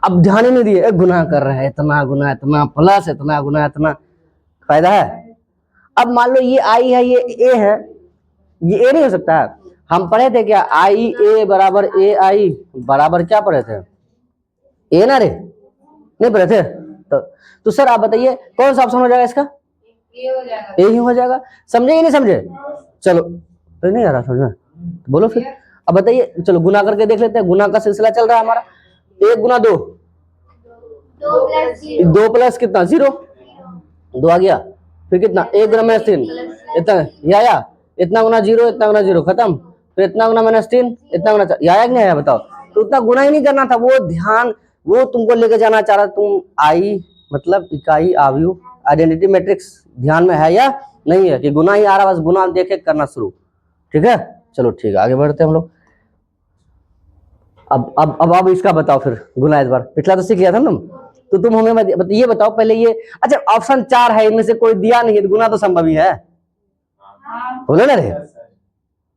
Speaker 1: अब ध्यान ही नहीं दिए, गुना कर रहे हैं, इतना गुना इतना प्लस इतना गुना इतना, फायदा है? अब मान लो ये आई है, ये ए है, ये ए नहीं हो सकता है? हम पढ़े थे क्या? आई ए बराबर ए आई बराबर क्या पढ़े थे? ए ना रे, नहीं पढ़े थे? तो सर आप बताइए कौन सा ऑप्शन हो जाएगा इसका? ए ही हो जाएगा। समझे कि नहीं समझे? चलो तो नहीं आ रहा समझ में, तो बोलो फिर। अब बताइए, चलो गुना करके देख लेते हैं, गुना का सिलसिला चल रहा है हमारा। 1 गुना 2, 2 प्लस कितना? 0, 2 आ गया। फिर कितना? 1 गुना -3, इतना ये आया। इतना गुना 0, इतना गुना 0 खत्म। फिर इतना गुना -3, इतना गुना 4, ये आया कि नहीं आया बताओ? तो उतना गुना ही नहीं करना था, वो ध्यान वो तुमको लेके जाना चाह रहा, तुम आई मतलब इकाई आव्यूह आइडेंटिटी मैट्रिक्स ध्यान में है या नहीं है कि गुना ही आ रहा, बस गुना देखे करना शुरू। ठीक है, चलो ठीक है, आगे बढ़ते हैं हम लोग। अब इसका बताओ फिर गुना, इस बार पिछला तो सीख लिया था तुम, तो तुम हमें ये बताओ पहले ये। अच्छा ऑप्शन 4 है, इनमें से कोई दिया नहीं है, तो गुना तो संभव ही है, बोले ना रे?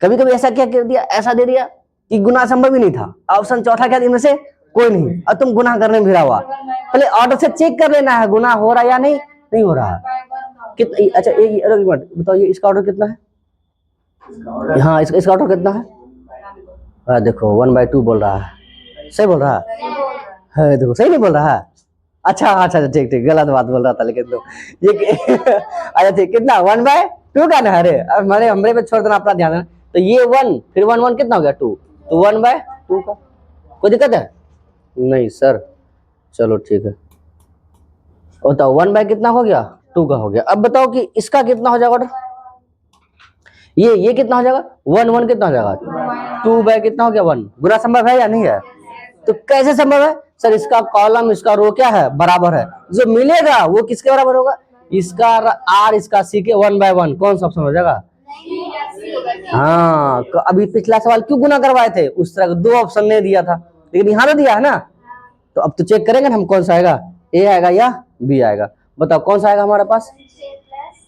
Speaker 1: कभी कभी ऐसा क्या कर दिया, ऐसा दे दिया कि गुना संभव ही नहीं था। ऑप्शन चौथा क्या? इनमें से कोई नहीं, और तुम गुना करने में भिड़ा हुआ। पहले ऑर्डर से चेक कर लेना है गुना हो रहा या नहीं हो रहा कितना। अच्छा एक मिनट बताओ, ये इसका ऑर्डर कितना है? हाँ इसका ऑर्डर कितना है? देखो 1/2 बोल रहा है, सही बोल रहा है? देखो सही नहीं बोल रहा है। अच्छा ठीक गलत बात बोल रहा था, लेकिन तो ये अच्छा ठीक, कितना? 1/2 का ना? अरे हमारे पे छोड़ देना, अपना ध्यान है। तो ये 1 फिर 1 1 कितना हो गया? 2, तो 1/2 का। कोई दिक्कत है? नहीं सर। चलो ठीक है, बताओ 1 बाय कितना हो गया? 2 का हो गया। अब बताओ कि इसका कितना हो जाएगा ऑर्डर? ये कितना हो जाएगा? 1 कितना हो जाएगा? 2 बाय कितना हो गया? 1। गुना संभव है या नहीं है? तो कैसे संभव है सर? इसका कॉलम इसका रो क्या है? बराबर है। जो मिलेगा वो किसके बराबर होगा? इसका आर इसका सी के 1/1। कौन सा ऑप्शन हो जाएगा? हाँ, तो अभी पिछला सवाल क्यों गुना करवाए थे? उस तरह दो ऑप्शन ने दिया था, लेकिन यहाँ तो दिया है ना। तो अब तो चेक करेंगे हम कौन सा आएगा, ए आएगा या बी आएगा। बताओ कौन सा आएगा हमारे पास?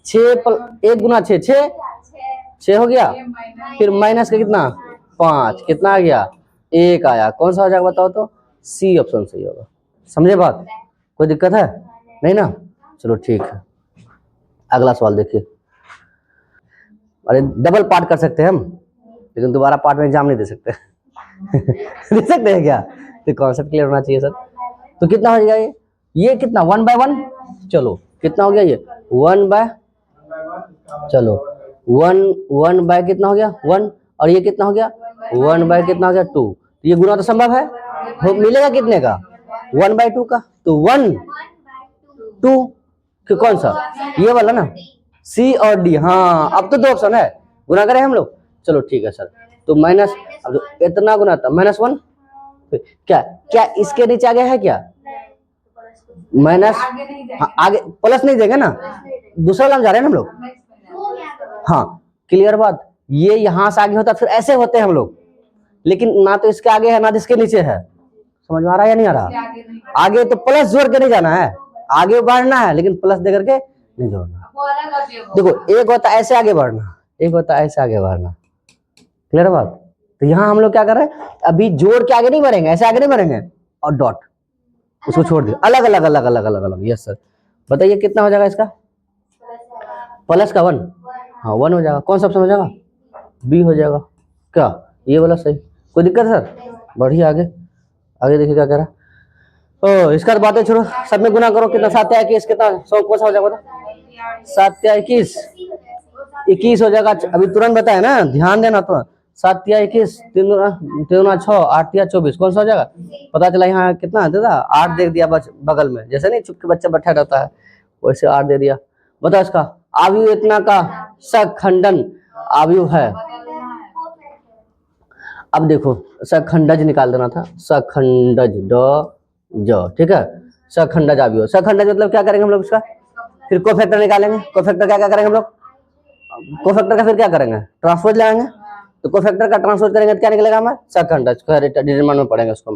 Speaker 1: 1 गुना 6 6 हो गया। फिर माइनस का कितना? 5। कितना आ गया? 1 आया। कौन सा हो जाएगा बताओ तो? सी ऑप्शन सही होगा। समझे बात? कोई दिक्कत है? नहीं ना? चलो ठीक है, अगला सवाल देखिए। अरे डबल पार्ट कर सकते हैं हम, लेकिन दोबारा पार्ट में एग्जाम नहीं दे सकते। दे सकते हैं क्या? तो कॉन्सेप्ट क्लियर होना चाहिए सर। तो कितना हो जाएगा ये कितना? 1/1। चलो कितना हो गया ये? 1 बाय, चलो 1 बाय कितना हो गया? 1। और ये कितना हो गया? 1 बाय कितना हो गया? 2। ये गुना तो संभव है, मिलेगा कितने का? 1/2 का। तो 1 2 कौन सा? ये वाला ना, सी और डी। हाँ, अब तो 2 ऑप्शन है, गुना करें हम लोग। चलो ठीक है सर। तो माइनस, अब तो इतना गुना था -1। क्या क्या इसके नीचे आ गया है क्या? माइनस, हाँ, आगे प्लस नहीं देंगे ना, दूसरा लाइन जा रहे हैं हम लोग। हाँ क्लियर बात। ये यहाँ से आगे होता फिर ऐसे होते हैं हम लोग, लेकिन ना तो इसके आगे है ना तो इसके नीचे है। समझ में आ रहा है या नहीं आ रहा? आगे तो प्लस जोड़ के नहीं जाना है, आगे बढ़ना है, लेकिन प्लस दे करके नहीं जोड़ना। देखो एक होता ऐसे आगे बढ़ना, एक होता ऐसे आगे बढ़ना। क्लियर बात? तो यहाँ हम लोग क्या कर रहे हैं, अभी जोड़ के आगे नहीं बढ़ेंगे, ऐसे आगे नहीं बढ़ेंगे, और डॉट उसको छोड़ दिया। अलग अलग अलग अलग अलग अलग। Yes sir. बताइए कितना हो जाएगा इसका? प्लस का 1। हाँ 1 हो जाएगा। कौन सा ऑप्शन हो जाएगा? बी हो जाएगा। क्या ये वाला सही? कोई दिक्कत है सर? बढ़िया, आगे आगे देखिए क्या कह रहा है। ओ इसका बातें छोड़ो, सब में गुना करो। कितना? 7 या 21। कितना 100 कौन सा हो जाएगा? 7 या 21 21 हो जाएगा। अभी तुरंत बताया ना, ध्यान देना। तो 7 या 21 3 दूना 6 8 या 24। कौन सा हो जाएगा? पता चला यहाँ कितना है दादा? 8 दे दिया बगल में, जैसे नहीं चुप के बच्चा बैठा रहता है वैसे 8 दे दिया। बताओ इसका आयु इतना का सखंडन आयु है। अब देखो सखंडज निकाल देना था, सखंडज ड, ठीक है। सखंडज आयु, सखंडज मतलब क्या करेंगे हम लोग इसका? फिर कोफैक्टर निकालेंगे। कोफैक्टर क्या क्या करेंगे हम लोग? कोफैक्टर का फिर क्या करेंगे? ट्रांसपोज लगाएंगे। तो कोफैक्टर का ट्रांसपोज करेंगे तो क्या निकलेगा हमें? सखंडज। डिटरमिनेंट में पढ़ेंगे उसको।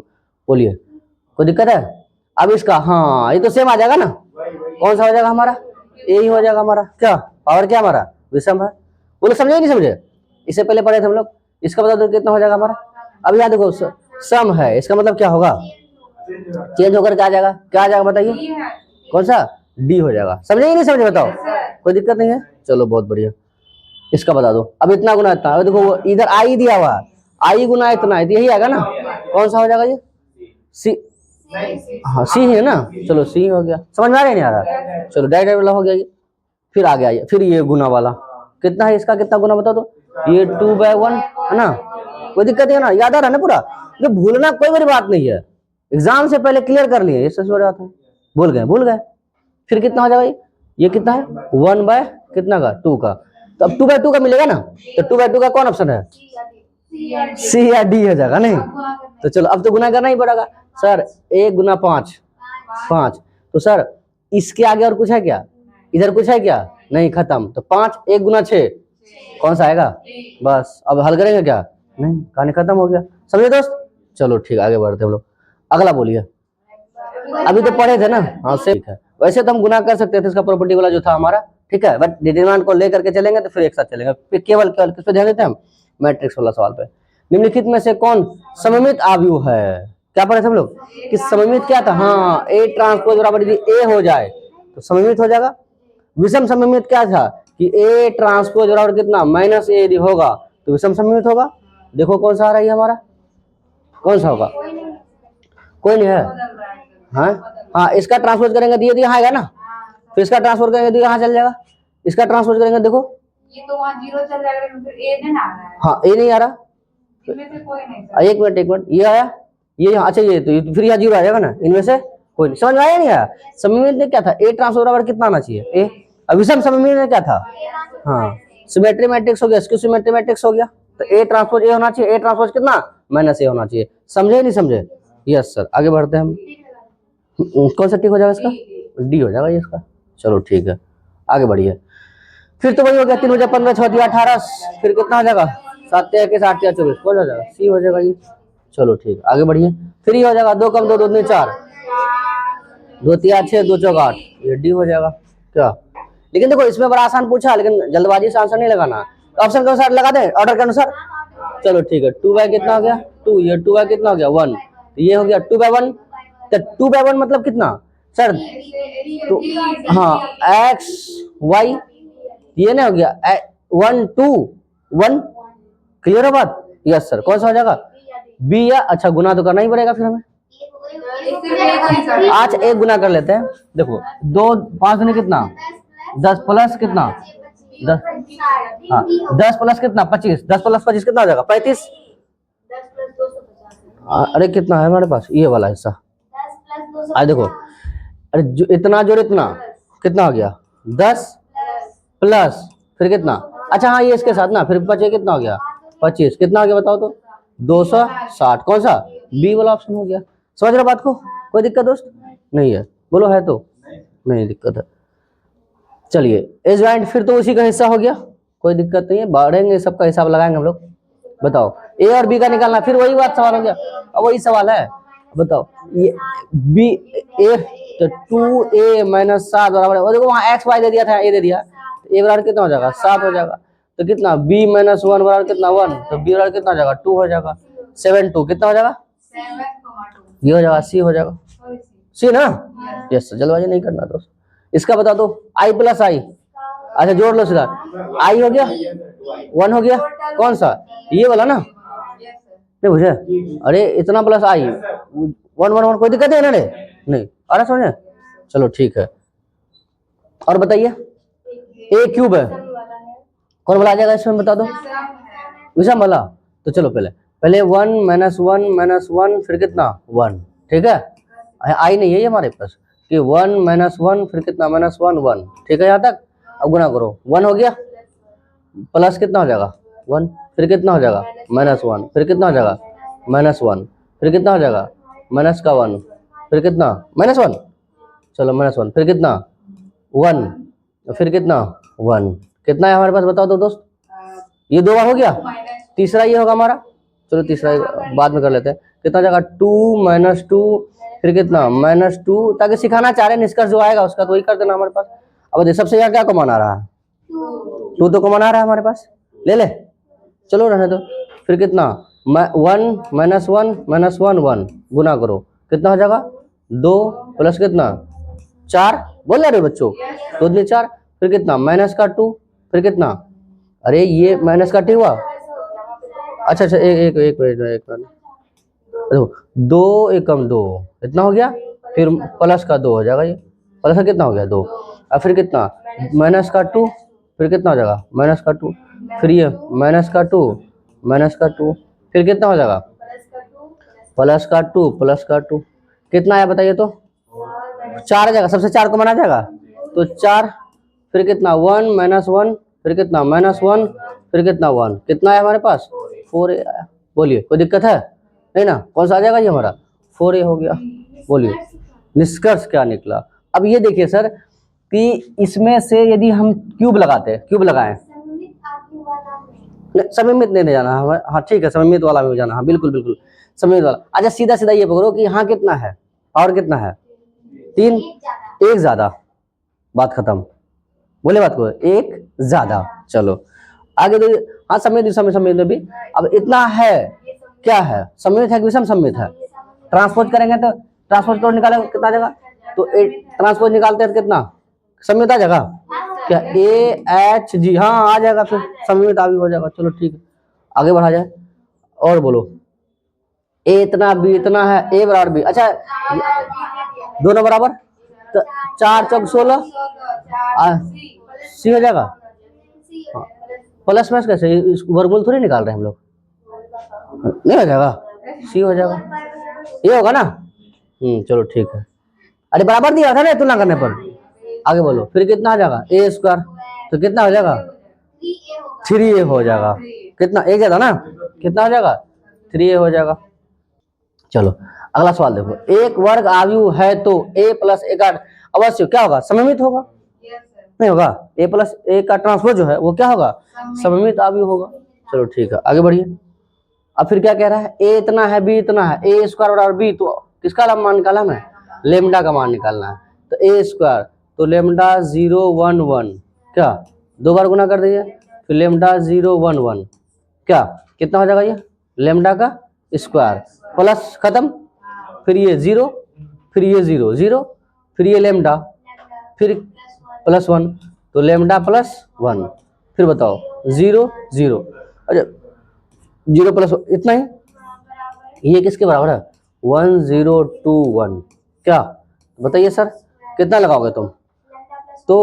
Speaker 1: बोलिए कोई दिक्कत है? अब इसका, हाँ ये तो सेम आ जाएगा ना। कौन सा हो जाएगा हमारा? यही हो जाएगा हमारा। क्या पावर? क्या हमारा? विषम है। बोलो समझे नहीं समझे? इससे पहले पढ़े थे हम लोग। इसका बता दो कितना हो जाएगा हमारा। अब यहाँ देखो सम है, इसका मतलब क्या होगा? चेंज होकर क्या आ जाएगा? क्या आ जाएगा बताइए? कौन सा? डी हो जाएगा। समझे ही नहीं समझे? बताओ। कोई दिक्कत नहीं है? चलो बहुत बढ़िया। इसका बता दो। अब इतना गुना इतना, देखो वो इधर आई दिया हुआ, आई गुना इतना है, यही आएगा ना। कौन सा हो जाएगा ये? सी। हाँ सी है ना। चलो सी हो गया। समझ में आ रहा है नहीं आ रहा? चलो डायरेक्ट वाला हो गया ये। फिर आ गया ये, फिर ये गुना वाला कितना है? इसका कितना गुना बता दो? ये 2/1 है ना। कोई दिक्कत है ना? याद आ रहा है ना पूरा? ये भूलना कोई बड़ी बात नहीं है, एग्जाम से पहले क्लियर कर लिए। इससे हो जाता है, भूल गए। फिर कितना हो जाएगा ये कितना है? 1 बाय कितना का? 2 का। तो अब 2/2 का मिलेगा ना। तो 2/2 का कौन ऑप्शन है? सी या डी हो जाएगा नहीं। तो चलो अब तो गुना करना ही पड़ेगा सर। 1 गुना 5 5। तो सर इसके आगे और कुछ है क्या? इधर कुछ है क्या? नहीं, खत्म। तो 5 1 गुना 6 कौन सा आएगा? बस अब हल करेंगे क्या? नहीं, कहानी खत्म हो गया। समझे दोस्त? चलो ठीक, आगे बढ़ते हम लोग। अगला बोलिए। अभी तो पढ़े थे ना। हाँ से ठीक है। वैसे तो हम गुना कर सकते थे इसका प्रॉपर्टी वाला जो था हमारा, ठीक है, बट डिटरमिनेंट को लेकर के चलेंगे तो फिर एक साथ चलेंगे। फिर केवल किस पे ध्यान देते हैं हम? मैट्रिक्स वाला सवाल पे। निम्नलिखित में से कौन सममित आव्यूह है? क्या पढ़े थे हम लोग कि सममित क्या था? हाँ, ए ट्रांसपोज बराबर यदि ए हो जाए तो सममित हो जाएगा। विषम सममित क्या था कि ए ट्रांसपोज बराबर कितना? -a यदि होगा तो विषम सममित होगा। देखो कौन सा आ रहा है हमारा, कौन सा होगा? कोई नहीं है। हाँ इसका ट्रांसपोज करेंगे तो ये यहाँ आएगा ना। फिर इसका ट्रांसफर करेंगे तो यहाँ चल जाएगा। इसका ट्रांसपोज करेंगे देखो
Speaker 2: ये तो वहाँ 0 चल जाएगा, फिर ए नहीं आ रहा है।
Speaker 1: हाँ ए नहीं आ रहा। एक मिनट ये आया, ये यहाँ, अच्छा ये तो फिर यहाँ जीरो आ जाएगा ना, इनमें से कोई नहीं। समझ में आया नहीं आया? सममित में क्या था, ए ट्रांसपोज बराबर कितना आना चाहिए, ए। अब विषम सममित में क्या था, हाँ सिमेट्री मैट्रिक्स हो गया, इसकी सिमेट्री मैट्रिक्स हो गया, तो ए ट्रांसपोज ए होना चाहिए, ए ट्रांसपोज कितना माइनस ए होना चाहिए। समझे नहीं समझे? यस सर, आगे बढ़ते हैं हम। कौन सा टिक हो जाएगा इसका, डी हो जाएगा ये इसका। चलो ठीक है, आगे बढ़िए। फिर तो वही हो गया, 3 बजे 15 6 दिया 18, फिर कितना हो जाएगा, 7 या 21 8 या 24, कौन हो जाएगा, सी हो जाएगा ये। चलो ठीक, आगे बढ़िए। फिर ये हो जाएगा 2 कम 2 2 2 4, 2 3 6 2 4 8, ये डी हो जाएगा क्या। लेकिन देखो इसमें बड़ा आसान पूछा, लेकिन जल्दबाजी से आंसर नहीं लगाना, ऑप्शन के अनुसार लगा दे, ऑर्डर के अनुसार। चलो ठीक है, 2 बाय कितना हो गया 2, ये 2 बाय कितना हो गया 1, ये हो गया 2 बाय 1, तो 2 बाय 1 मतलब कितना सर, तो हाँ एक्स वाई, ये ना हो गया 1 2 1, क्लियर है बात। यस सर, कौन सा हो जाएगा, बी या, अच्छा गुना तो करना ही पड़ेगा फिर हमें, आज एक गुना कर लेते हैं। देखो 2 5 ने कितना 10 प्लस कितना 10, हाँ 10 प्लस कितना 25, 10 प्लस 25 कितना हो जाएगा 35। अरे कितना है हमारे पास ये वाला हिस्सा, आज देखो, अरे जो इतना जोड़ इतना कितना हो गया 10 प्लस फिर कितना, अच्छा हाँ ये इसके साथ ना, फिर बचे कितना हो गया 25, कितना हो गया बताओ तो 260, कौन सा बी वाला ऑप्शन हो गया। समझ रहे बात को, कोई दिक्कत दोस्त नहीं है, बोलो है तो नहीं दिक्कत है। चलिए एज जॉइंट फिर तो उसी का हिस्सा हो गया, कोई दिक्कत नहीं है, बढ़ेंगे सबका हिसाब लगाएंगे हम लोग। बताओ ए और बी का निकालना, फिर वही बात सवाल हो गया, अब वही सवाल है, बताओ ये बी ए तो 2a माइनस 7 बराबर है, देखो वहाँ एक्स वाई दे दिया था, ए दे दिया, ए बराबर कितना हो जाएगा 7 हो जाएगा, तो कितना b माइनस 1 बराबर कितना 1, तो b बराबर कितना हो जाएगा 2 हो जाएगा, 7 2 कितना हो जाएगा, ये हो जाएगा सी हो जाएगा, सी ना। यस जल्दबाजी नहीं करना दोस्त। इसका बता दो i प्लस आई, अच्छा जोड़ लो सीधा, i हो गया 1 हो गया, कौन सा ये वाला ना, नहीं बुझे, अरे इतना प्लस i 1 1 1, कोई दिक्कत है ना नहीं, अरे समझे। चलो ठीक है, और बताइए ए क्यूब है, कौन वाला आ जाएगा इसमें बता दो, विषम वाला। तो चलो पहले पहले 1 माइनस 1 माइनस 1 फिर कितना 1, ठीक है, आई नहीं है ये हमारे पास कि 1 माइनस 1 फिर कितना माइनस 1 1, ठीक है यहाँ तक। अब गुना करो 1 हो गया प्लस कितना हो जाएगा 1, फिर कितना हो जाएगा माइनस 1, फिर कितना हो जाएगा माइनस 1, फिर कितना हो जाएगा माइनस का 1, फिर कितना माइनस 1, चलो माइनस 1, फिर कितना 1, फिर कितना 1, कितना है हमारे पास बताओ तो दोस्त, ये 2 बार हो गया, तीसरा ये होगा हमारा, चलो तीसरा बाद में कर लेते हैं, कितना जाएगा 2 माइनस 2, फिर कितना माइनस 2, ताकि सिखाना चाह रहे निष्कर्ष जो आएगा उसका तो वही कर देना हमारे पास। अब सबसे यहाँ क्या कॉमन आ रहा है 2 तो कॉमन आ रहा है हमारे पास, ले ले चलो रहने दो, फिर कितना 1 माइनस 1 माइनस 1 1, गुना करो कितना हो जाएगा 2 प्लस कितना 4, बोल रहे बच्चों 2 2 4, फिर कितना माइनस का 2, फिर कितना, अरे ये माइनस का 2 हुआ, अच्छा अच्छा एक एक मिनट, देखो 2 1 कम 2 इतना हो गया, फिर प्लस का 2 हो जाएगा, ये प्लस का कितना हो गया 2, और फिर कितना माइनस का 2, फिर कितना हो जाएगा माइनस का 2, फिर ये माइनस का 2 माइनस का 2, फिर कितना हो जाएगा प्लस का 2 प्लस का 2, कितना आया बताइए तो 4 आ जाएगा, सबसे 4 को मना जाएगा तो 4, फिर कितना 1 माइनस 1, फिर कितना माइनस 1, फिर कितना 1, कितना है हमारे पास 4a आया। बोलिए कोई दिक्कत है नहीं ना, कौन सा आ जाएगा ये हमारा 4a हो गया। बोलिए निष्कर्ष क्या निकला। अब ये देखिए सर कि इसमें से यदि हम क्यूब लगाते हैं, क्यूब लगाएं, सममित नहीं जाना है, हाँ ठीक है सममित वाला में जाना, हाँ बिल्कुल बिल्कुल सममित वाला। अच्छा सीधा सीधा ये पकड़ो कि यहाँ कितना है और कितना है 3, एक ज्यादा, बात खत्म, बोले बात को एक ज्यादा। चलो आगे देखिए, हाँ सममित भी, अब इतना है क्या है सममित है कि विषम सममित है, ट्रांसपोज करेंगे तो ट्रांसपोज तो निकालेंगे कितना आ जाएगा, तो ट्रांसपोज निकालते हैं तो कितना सममित आ जाएगा क्या AHG, हाँ आ जाएगा, फिर सममित आ भी हो जाएगा। चलो ठीक है आगे बढ़ा जाए, और बोलो ए इतना बी इतना है, ए बराबर बी, अच्छा दोनों बराबर, तो 4 चौक 16 सी हो जाएगा। प्लस माइनस कैसे, वर्गमूल थोड़ी निकाल रहे हैं हम लोग, नहीं हो जाएगा, सी हो जाएगा, ये होगा ना। चलो ठीक है। अरे बराबर दिया था ना तुलना करने पर। आगे बोलो, फिर कितना आ जाएगा ए स्क्वायर, तो कितना हो जाएगा 3a हो जाएगा। कितना एक ज्यादा ना, कितना हो जाएगा 3a हो जाएगा। चलो अगला सवाल देखो, एक वर्ग आयु है तो a प्लस ए का अवश्य क्या होगा, सममित होगा। नहीं होगा, a प्लस ए का ट्रांसपोज जो है वो क्या होगा, सममित आयु होगा। चलो ठीक है, आगे बढ़िए। अब फिर क्या कह रहा है, a इतना है b इतना है, a स्क्वायर बराबर b, तो किसका मान निकालना है, लेमडा का मान निकालना है। तो a स्क्वायर तो लेमडा 011 क्या, दो बार गुना कर दीजिए, फिर लेमडा 011 क्या, कितना हो जाएगा ये लेमडा का स्क्वायर प्लस खत्म, फिर ये 0, फिर ये 0 0, फिर ये लेमडा, फिर प्लस 1, तो लेमडा प्लस 1, फिर बताओ 0 0, अच्छा 0 प्लस इतना ही, ये किसके बराबर है 1021 क्या, बताइए सर कितना लगाओगे तुम। तो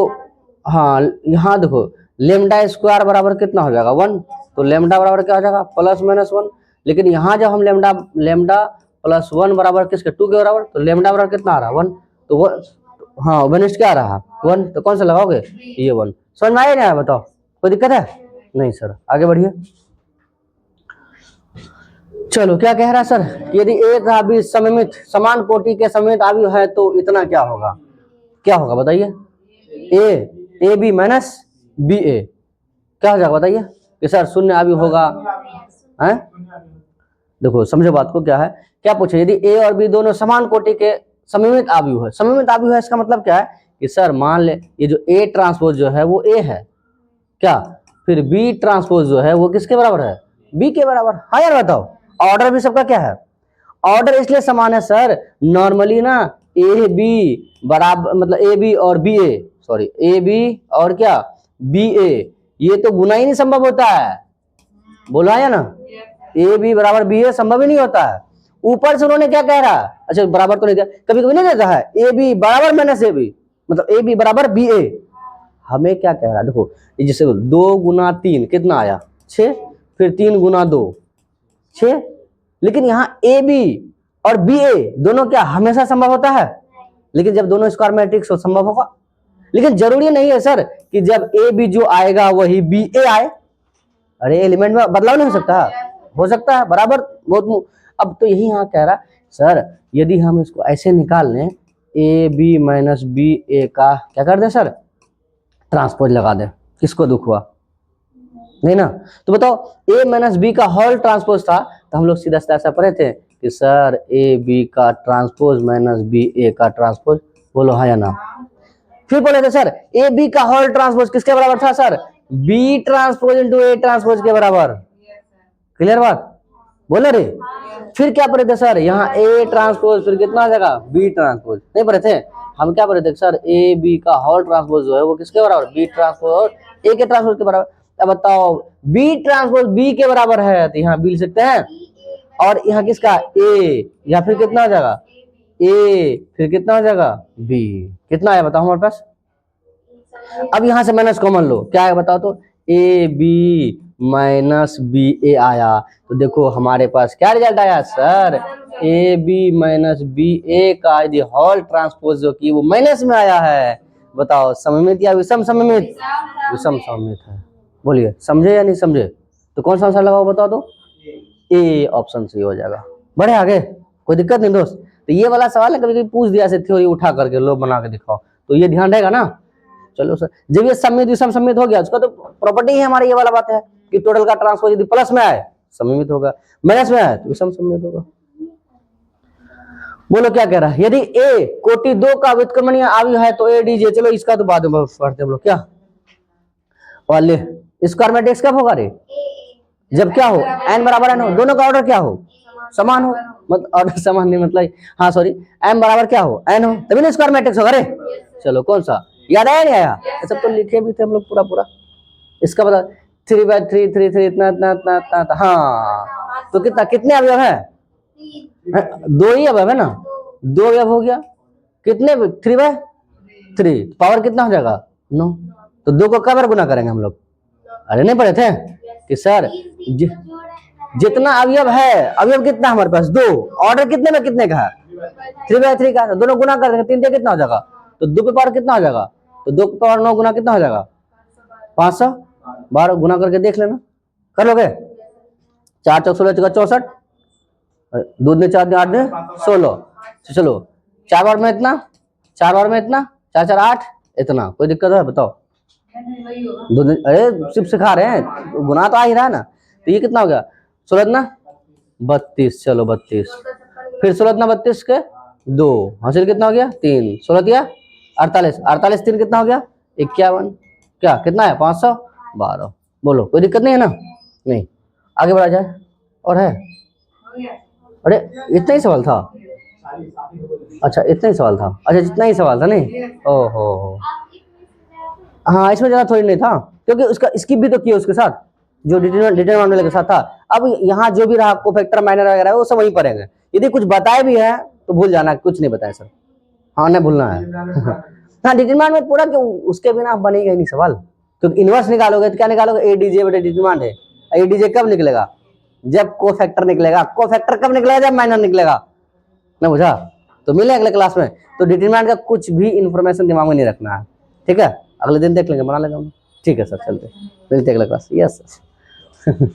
Speaker 1: हाँ यहाँ देखो लेमडा स्क्वायर बराबर कितना हो जाएगा 1, तो लेमडा बराबर क्या हो जाएगा प्लस माइनस 1, लेकिन यहाँ जब हम लेमडा लेमडा प्लस 1 बराबर किसके 2 के बराबर, तो लेमडा बराबर कितना आ रहा है 1, तो वो हाँ वेनिस्ट क्या आ रहा है 1, तो कौन सा लगाओगे ये 1। समझ में आया नहीं आया बताओ, कोई दिक्कत है नहीं सर, आगे बढ़िए। चलो क्या कह रहा है सर, यदि a तथा b सममित समान कोटि के सममित आयु है तो इतना क्या होगा, क्या होगा बताइए, ए बी माइनस बी ए क्या हो जाएगा बताइए, कि सर शून्य आयु होगा है। देखो समझो बात को, क्या है क्या पूछे, यदि ए और बी दोनों समान कोटि के सममित आयु है, सममित आयु है इसका मतलब क्या है कि सर मान ले ये जो ए ट्रांसपोज जो है वो ए है क्या, फिर बी ट्रांसपोज जो है वो किसके बराबर है, बी के बराबर। हाँ यार बताओ, ऑर्डर भी सबका क्या है, ऑर्डर इसलिए समान है सर, नॉर्मली ना ए बी बराबर मतलब ए बी और B A, sorry A B और क्या बी ए, ये तो गुना ही नहीं संभव होता है, बोला है ना, ए बी बराबर बी ए संभव ही नहीं होता है। ऊपर से उन्होंने क्या कह रहा है, अच्छा बराबर तो नहीं दिया, कभी कभी नहीं देता है ए बी बराबर माइनस ए बी, मतलब ए बी बराबर बी ए, हमें क्या कह रहा है देखो, जैसे 2 गुना 3 कितना आया 6, फिर 3 गुना 2 6, लेकिन यहाँ ए बी और बी ए दोनों क्या हमेशा संभव होता है, लेकिन जब दोनों स्क्वायर मैट्रिक्स हो संभव होगा, लेकिन जरूरी नहीं है सर कि जब ए बी जो आएगा वही बी ए आए, अरे एलिमेंट में बदलाव नहीं हो सकता है बराबर बहुत। अब तो यही यहाँ कह रहा सर यदि हम इसको ऐसे निकाल लें ए बी माइनस बी ए का क्या कर दे सर ट्रांसपोज लगा दे, किसको दुख हुआ नहीं ना। तो बताओ ए माइनस बी का होल ट्रांसपोज था, तो हम लोग सीधा सीधा ऐसा पढ़े थे कि सर ए बी का ट्रांसपोज माइनस बी ए का ट्रांसपोज, बोलो हाँ या ना। फिर बोले थे सर ए बी का होल ट्रांसपोज किसके बराबर था sir, B transpose into A transpose के बराबर, क्लियर बात बोले रे। फिर क्या पढ़े थे सर, यहाँ ए ट्रांसपोज फिर कितना आ जाएगा बी ट्रांसपोज, नहीं पढ़े थे हम, क्या पढ़े थे सर ए बी का होल ट्रांसपोज जो है वो किसके बराबर बी ट्रांसपोज और ए के ट्रांसपोज के बराबर। अब बताओ बी ट्रांसपोज बी के बराबर है तो यहाँ बी लिख सकते हैं, और यहाँ किसका ए, या फिर कितना हो जाएगा ए, फिर कितना हो जाएगा बी, कितना आया बताओ हमारे पास। अब यहाँ से माइनस कॉमन लो, क्या है बताओ, तो A B minus B A आया, तो देखो हमारे पास क्या रिजल्ट आया sir, A B minus B A का यदि होल ट्रांसपोज जो कि वो माइनस में आया है, बताओ सममित या विषम सममित, विषम सममित है। बोलिए समझे या नहीं समझे, तो कौन सा आंसर लगाओ बताओ, तो ए ऑप्शन सही हो जाएगा। बढ़े आगे, कोई दिक्कत नहीं दोस्त। तो ये वाला सवाल है कभी कभी पूछ दिया ऐसे थ्योरी उठा करके लो बना के दिखाओ, तो ये ध्यान रहेगा ना। चलो सर जब ये सममित विषम सममित हो गया, उसका तो प्रॉपर्टी ही हमारी ये वाला बात है कि टोटल का ट्रांसपोज यदि प्लस में आए सममित होगा, माइनस में आए तो विषम सममित होगा। बोलो क्या कह रहा है, यदि ए कोटि 2 का व्युत्क्रमणीय आयु है तो ए डीजिए, चलो इसका तो बाद में पढ़ते हम लोग, क्या वाले स्क्वायर मैट्रिक्स कब होगा रे, जब क्या हो n बराबर n हो, दोनों का ऑर्डर क्या हो समान हो, मतलब ऑर्डर समान नहीं मतलब हाँ सॉरी m बराबर क्या हो n हो, तभी ना स्क्वायर मैट्रिक्स होगा रे। चलो कौन सा याद आया नहीं आया, सब तो लिखे भी थे हम लोग पूरा पूरा, इसका बता 3/3 3 3 इतना इतना इतना इतना, हाँ तो कितना कितने अवयव है, 2 ही अवयव है ना, 2 अवयव हो गया, कितने 3/3 पावर कितना हो जाएगा 9, तो 2 को कब गुना करेंगे हम लोग, अरे नहीं पढ़े थे कि सर जितना अवयव है, अवयव कितना हमारे पास 2, ऑर्डर कितने में कितने का है 3/3 का, दोनों गुना कर देंगे, 3 कितना हो जाएगा, तो 2 पे पावर कितना हो जाएगा, तो 2 पे पावर 9 गुना कितना हो जाएगा 512, गुना करके देख लेना, कर लोगे, 4 चौक 16 64, दूध में 4 8 में 16, चलो 4 बार में इतना, 4 बार में इतना, 4 4 8 इतना, कोई दिक्कत है बताओ, अरे सिर्फ सिखा रहे हैं, गुना तो आ ही रहा है ना, तो ये कितना हो गया 16 ना 32, चलो 32, फिर 16 ना 32 के 2, हासिल कितना हो गया 3, 16 या 48, 48 3 कितना हो गया 51, क्या कितना है 512, बोलो कोई दिक्कत नहीं है ना, नहीं, आगे बढ़ा जाए, और है, अरे इतना ही सवाल था, अच्छा इतना ही सवाल था, अच्छा जितना ही सवाल था, नहीं ओहो, हाँ इसमें ज्यादा थोड़ी नहीं था, क्योंकि उसका स्किप भी तो किया उसके साथ, जो डिटरमिनेंट वाले के साथ था, अब यहाँ जो भी रहा कोफैक्टर माइनर वगैरह वो सब वहीं पढ़ेंगे, यदि कुछ बताए भी है तो भूल जाना, कुछ नहीं बताया सर, हाँ नहीं भूलना है हाँ डिटरमिनेंट में पूरा, क्यों उसके बिना बनेगा ही नहीं सवाल, क्योंकि इनवर्स निकालोगे तो क्या निकालोगे, ए डीजे बटे डिटरमिनेंट है, ए डीजे कब निकलेगा, जब कोफैक्टर निकलेगा, कोफैक्टर कब निकलेगा, जब माइनर निकलेगा, ना बुझा, तो मिले अगले क्लास में, तो डिटरमिनेंट का कुछ भी इंफॉर्मेशन दिमाग में नहीं रखना है, ठीक है, अगले दिन देख लेंगे, बना लेंगे हम, ठीक है सर, चलते मिलते अगले क्लास, यस सर